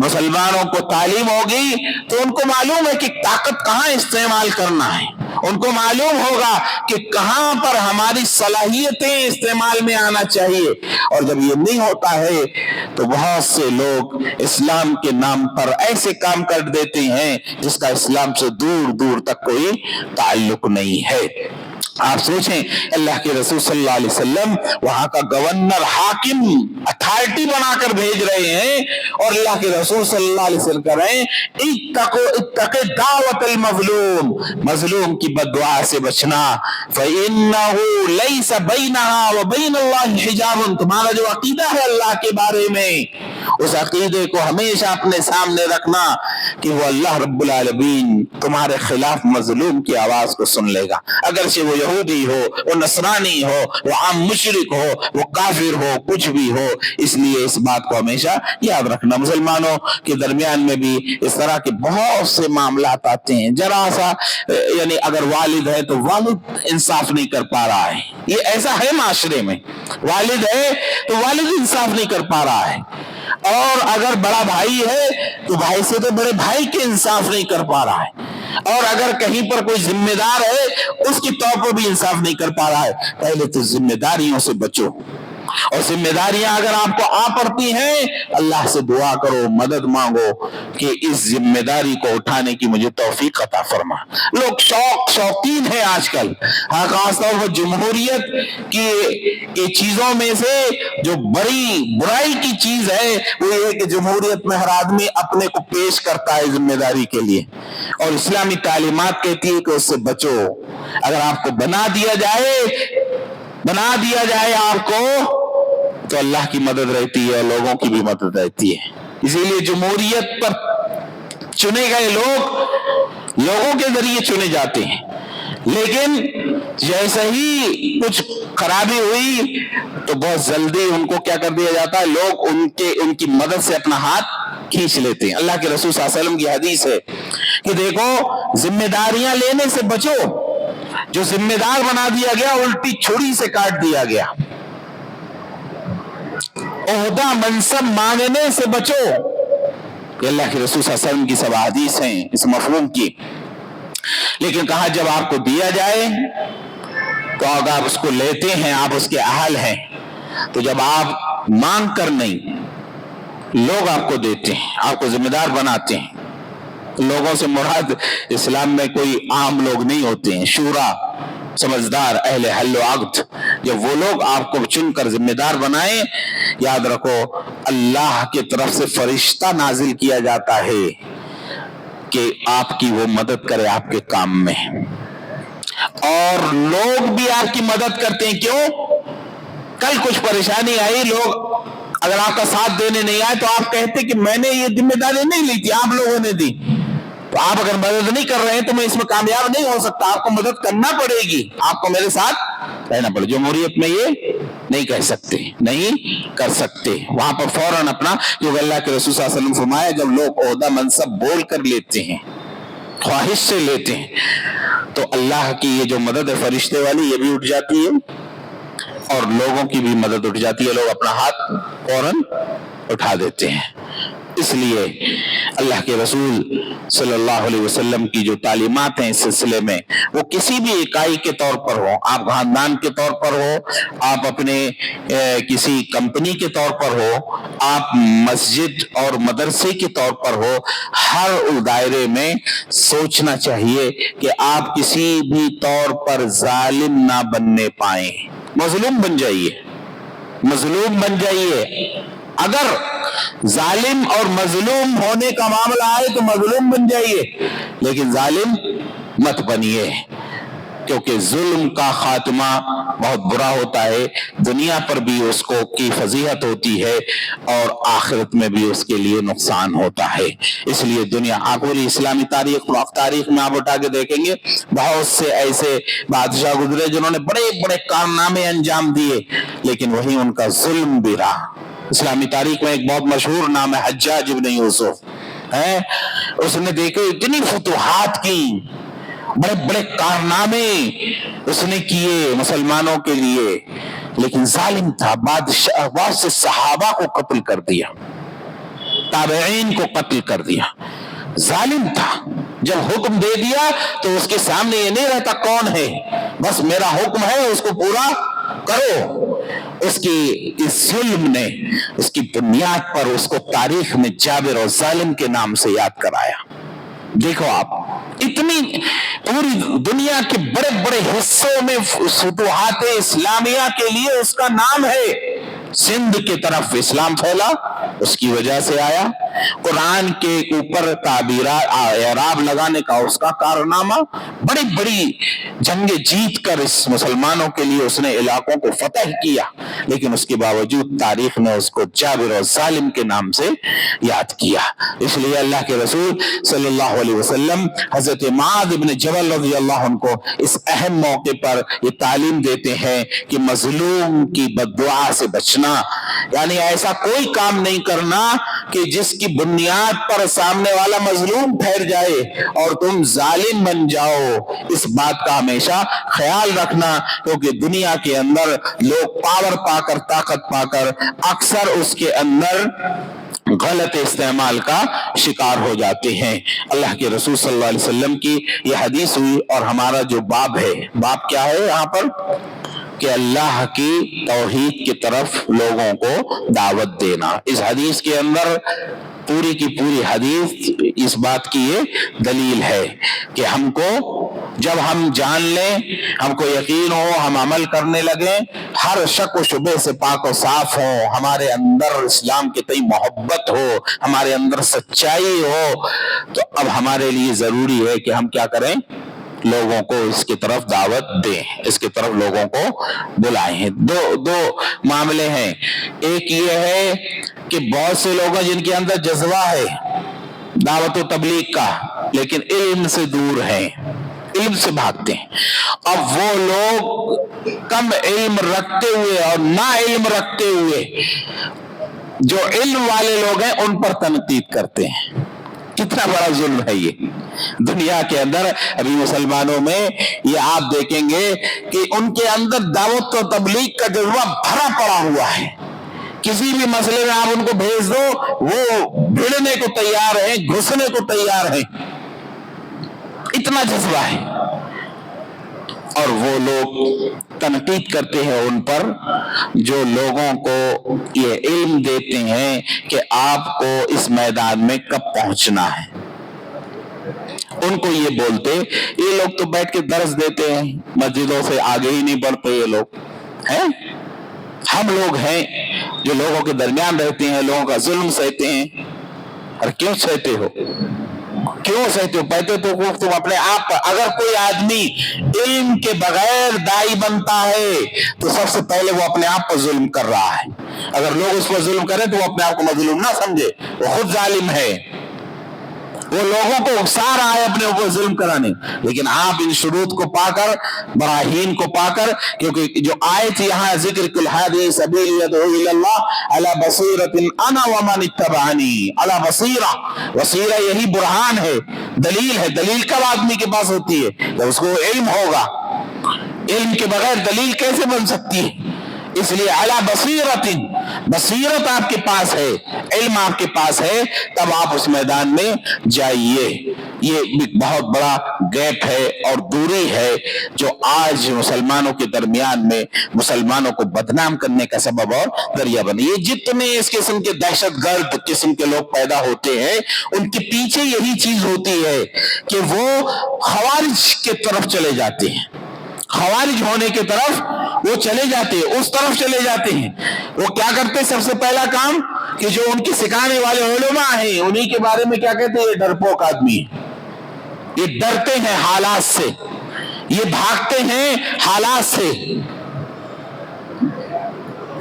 مسلمانوں کو تعلیم ہوگی تو ان کو معلوم ہے کہ طاقت کہاں استعمال کرنا ہے, ان کو معلوم ہوگا کہ کہاں پر ہماری صلاحیتیں استعمال میں آنا چاہیے. اور جب یہ نہیں ہوتا ہے تو بہت سے لوگ اسلام کے نام پر ایسے کام کر دیتے ہیں جس کا اسلام سے دور دور تک کوئی تعلق نہیں ہے. آپ سوچیں, اللہ کے رسول صلی اللہ علیہ وسلم وہاں کا گورنر, حاکم, اتھارٹی بنا کر بھیج رہے ہیں, اور اللہ کے رسول صلی اللہ علیہ وسلم کہہ رہے ہیں اتق دعوت المظلوم, مظلوم کی بد دعا سے بچنا. فإنه ليس بينها وبين الله حجاب. تمہارا جو عقیدہ ہے اللہ کے بارے میں, اس عقیدے کو ہمیشہ اپنے سامنے رکھنا کہ وہ اللہ رب العالمین تمہارے خلاف مظلوم کی آواز کو سن لے گا, اگرچہ وہ یہودی ہو, وہ نصرانی ہو, وہ عام مشرک ہو, وہ کافر ہو, کچھ بھی ہو. اس لیے اس بات کو ہمیشہ یاد رکھنا. مسلمانوں کے درمیان میں بھی اس طرح کے بہت سے معاملات آتے ہیں. ذرا سا یعنی اگر والد ہے تو والد انصاف نہیں کر پا رہا ہے, یہ ایسا ہے معاشرے میں, والد ہے تو والد انصاف نہیں کر پا رہا ہے, اور اگر بڑا بھائی ہے تو بھائی سے تو بڑے بھائی کے انصاف نہیں کر پا رہا ہے, اور اگر کہیں پر کوئی ذمہ دار ہے اس کی طور پر بھی انصاف نہیں کر پا رہا ہے. پہلے تو ذمہ داریوں سے بچو, اور ذمہ داریاں اگر آپ کو آ پڑتی ہیں اللہ سے دعا کرو, مدد مانگو کہ اس ذمہ داری کو اٹھانے کی مجھے توفیق عطا فرما. لوگ شوقین ہیں آج کل, ہاں خاص طور پر جمہوریت کی چیزوں میں سے جو بڑی برائی کی چیز ہے وہ یہ ہے کہ جمہوریت میں ہر آدمی اپنے کو پیش کرتا ہے ذمہ داری کے لیے, اور اسلامی تعلیمات کہتی ہے کہ اس سے بچو. اگر آپ کو بنا دیا جائے آپ کو, تو اللہ کی مدد رہتی ہے اور لوگوں کی بھی مدد رہتی ہے. اسی لیے جمہوریت پر چنے گئے لوگ لوگوں کے ذریعے چنے جاتے ہیں, لیکن جیسے ہی کچھ خرابی ہوئی تو بہت جلدی ان کو کیا کر دیا جاتا ہے, لوگ ان کی مدد سے اپنا ہاتھ کھینچ لیتے ہیں. اللہ کے رسول صلی اللہ علیہ وسلم کی حدیث ہے کہ دیکھو ذمہ داریاں لینے سے بچو, جو ذمہ دار بنا دیا گیا الٹی چھری سے کاٹ دیا گیا. عہدہ منصب مانگنے سے بچو, کہ اللہ کے رسول صلی اللہ علیہ وسلم کی سب حدیث ہیں اس مفہوم کی. لیکن کہا جب آپ کو دیا جائے تو اگر آپ اس کو لیتے ہیں, آپ اس کے اہل ہیں, تو جب آپ مانگ کر نہیں, لوگ آپ کو دیتے ہیں, آپ کو ذمہ دار بناتے ہیں. لوگوں سے مراد اسلام میں کوئی عام لوگ نہیں ہوتے ہیں, شورا, سمجھدار, اہل حل و عقد. جب وہ لوگ آپ کو چن کر ذمہ دار بنائیں, یاد رکھو اللہ کی طرف سے فرشتہ نازل کیا جاتا ہے کہ آپ کی وہ مدد کرے آپ کے کام میں, اور لوگ بھی آپ کی مدد کرتے ہیں. کیوں؟ کل کچھ پریشانی آئی, لوگ اگر آپ کا ساتھ دینے نہیں آئے تو آپ کہتے کہ میں نے یہ ذمہ داری نہیں لی تھی, آپ لوگوں نے دی. تو آپ اگر مدد نہیں کر رہے ہیں تو میں اس میں کامیاب نہیں ہو سکتا, آپ کو مدد کرنا پڑے گی, آپ کو میرے ساتھ رہنا پڑے. جمہوریت میں یہ نہیں کہہ سکتے, نہیں کر سکتے. وہاں پر فوراً اپنا, کیونکہ اللہ کے رسول صلی اللہ علیہ وسلم فرمایا جب لوگ عہدہ منصب بول کر لیتے ہیں, خواہش سے لیتے ہیں, تو اللہ کی یہ جو مدد ہے فرشتے والی یہ بھی اٹھ جاتی ہے, اور لوگوں کی بھی مدد اٹھ جاتی ہے. لوگ اپنا ہاتھ فوراً اٹھا دیتے ہیں. اس لیے اللہ کے رسول صلی اللہ علیہ وسلم کی جو تعلیمات ہیں اس سلسلے میں, وہ کسی بھی اکائی کے طور پر ہو, آپ خاندان کے طور پر ہو, آپ اپنے کسی کمپنی کے طور پر ہو, آپ مسجد اور مدرسے کے طور پر ہو, ہر دائرے میں سوچنا چاہیے کہ آپ کسی بھی طور پر ظالم نہ بننے پائیں. مظلوم بن جائیے, مظلوم بن جائیے. اگر ظالم اور مظلوم ہونے کا معاملہ آئے تو مظلوم بن جائیے, لیکن ظالم مت بنیے, کیونکہ ظلم کا خاتمہ بہت برا ہوتا ہے، دنیا پر بھی اس کو کی فضیحت ہوتی ہے اور آخرت میں بھی اس کے لیے نقصان ہوتا ہے۔ اس لیے دنیا پوری اسلامی تاریخ میں آپ اٹھا کے دیکھیں گے بہت سے ایسے بادشاہ گزرے جنہوں نے بڑے بڑے کارنامے انجام دیے، لیکن وہی ان کا ظلم بھی رہا۔ اسلامی تاریخ میں ایک بہت مشہور نام ہے حجاج ابن یوسف ہے، اس نے دیکھو اتنی فتوحات کی، بڑے بڑے کارنامے اس نے کیے مسلمانوں کے لیے، لیکن ظالم تھا، بادشاہ بہت سے صحابہ کو قتل کر دیا، تابعین کو قتل کر دیا، ظالم تھا۔ جب حکم دے دیا تو اس کے سامنے یہ نہیں رہتا کون ہے، بس میرا حکم ہے اس کو پورا کرو۔ اس کی اس ظلم نے اس کی بنیاد پر اس کو تاریخ میں جابر اور ظالم کے نام سے یاد کرایا۔ دیکھو آپ اتنی پوری دنیا کے بڑے بڑے حصوں میں فتوحات اسلامیہ کے لیے اس کا نام ہے۔ سندھ کی طرف اسلام پھیلا، اس کی وجہ سے آیا۔ قرآن کے اوپر تعبیرات اعراب لگانے کا اس کا کارنامہ، بڑی بڑی جنگیں جیت کر اس مسلمانوں کے لیے اس نے علاقوں کو فتح کیا، لیکن اس کے باوجود تاریخ نے اس کو جابر اور ظالم کے نام سے یاد کیا۔ اس لیے اللہ کے رسول صلی اللہ علیہ وسلم حضرت معاذ بن جبل رضی اللہ عنہ کو اس اہم موقع پر یہ تعلیم دیتے ہیں کہ مظلوم کی بد دعا سے بچنا، یعنی ایسا کوئی کام نہیں کرنا کہ جس کی بنیاد پر سامنے والا مظلوم ٹھہر جائے اور تم ظالم بن جاؤ۔ اس بات کا ہمیشہ خیال رکھنا، کیونکہ دنیا کے اندر لوگ پاور پا کر، طاقت پا کر اکثر اس کے اندر غلط استعمال کا شکار ہو جاتے ہیں۔ اللہ کے رسول صلی اللہ علیہ وسلم کی یہ حدیث ہوئی، اور ہمارا جو باب ہے، باب کیا ہے یہاں پر کہ اللہ کی توحید کی طرف لوگوں کو دعوت دینا۔ اس حدیث کے اندر پوری کی پوری حدیث اس بات کی یہ دلیل ہے کہ ہم کو جب ہم جان لیں، ہم کو یقین ہو، ہم عمل کرنے لگیں، ہر شک و شبہ سے پاک و صاف ہو، ہمارے اندر اسلام کے تئیں محبت ہو، ہمارے اندر سچائی ہو، تو اب ہمارے لیے ضروری ہے کہ ہم کیا کریں، لوگوں کو اس کی طرف دعوت دیں، اس کی طرف لوگوں کو بلائیں۔ دو معاملے ہیں، ایک یہ ہے کہ بہت سے لوگ ہیں جن کے اندر جذبہ ہے دعوت و تبلیغ کا، لیکن علم سے دور ہیں، علم سے بھاگتے ہیں۔ اب وہ لوگ کم علم رکھتے ہوئے اور نا علم رکھتے ہوئے جو علم والے لوگ ہیں ان پر تنقید کرتے ہیں۔ کتنا بڑا ظلم ہے یہ دنیا کے اندر۔ ابھی مسلمانوں میں یہ آپ دیکھیں گے کہ ان کے اندر دعوت و تبلیغ کا جذبہ بھرا پڑا ہوا ہے، کسی بھی مسئلے میں آپ ان کو بھیج دو وہ بھیڑنے کو تیار ہیں، گھسنے کو تیار ہیں، اتنا جذبہ ہے۔ اور وہ لوگ تنقید کرتے ہیں ان پر جو لوگوں کو یہ علم دیتے ہیں کہ آپ کو اس میدان میں کب پہنچنا ہے۔ ان کو یہ بولتے، یہ لوگ تو بیٹھ کے درس دیتے ہیں، مسجدوں سے آگے ہی نہیں بڑھتے یہ لوگ ہیں۔ ہم لوگ ہیں جو لوگوں کے درمیان رہتے ہیں، لوگوں کا ظلم سہتے ہیں۔ اور کیوں سہتے ہو؟ کیوں سہتے ہو؟ پہتے تو تم اپنے آپ پر۔ اگر کوئی آدمی علم کے بغیر دائی بنتا ہے تو سب سے پہلے وہ اپنے آپ پر ظلم کر رہا ہے۔ اگر لوگ اس پر ظلم کریں تو وہ اپنے آپ کو مظلوم نہ سمجھے، وہ خود ظالم ہے، وہ لوگوں کو اکسا رہا ہے اپنے اوپر ظلم کرانے۔ لیکن آپ ان شروط کو پا کر، براہین کو پا کر، کیونکہ جو آیت یہاں ذکر کل ہادی سبیل یدعو الی اللہ علی بصیرۃ انا ومن اتبعنی، علی بصیرہ، بصیرہ یہی برہان ہے، دلیل ہے۔ دلیل کب آدمی کے پاس ہوتی ہے؟ جب اس کو علم ہوگا۔ علم کے بغیر دلیل کیسے بن سکتی ہے؟ اس لیے علی بصیرۃ، بصیرت آپ کے پاس ہے، علم آپ کے پاس ہے، تب آپ اس میدان میں جائیے۔ یہ بہت بڑا گیپ ہے اور دوری ہے جو آج مسلمانوں کے درمیان میں مسلمانوں کو بدنام کرنے کا سبب اور ذریعہ بنے۔ یہ جتنے اس قسم کے دہشت گرد قسم کے لوگ پیدا ہوتے ہیں، ان کے پیچھے یہی چیز ہوتی ہے کہ وہ خوارج کے طرف چلے جاتے ہیں، خوارج ہونے کی طرف وہ چلے جاتے ہیں، اس طرف چلے جاتے ہیں۔ وہ کیا کرتے ہیں؟ سب سے پہلا کام کہ جو ان کے سکھانے والے علماء ہیں انہی کے بارے میں کیا کہتے ہیں؟ یہ ڈرپوک آدمی ہے، یہ ڈرتے ہیں حالات سے، یہ بھاگتے ہیں حالات سے،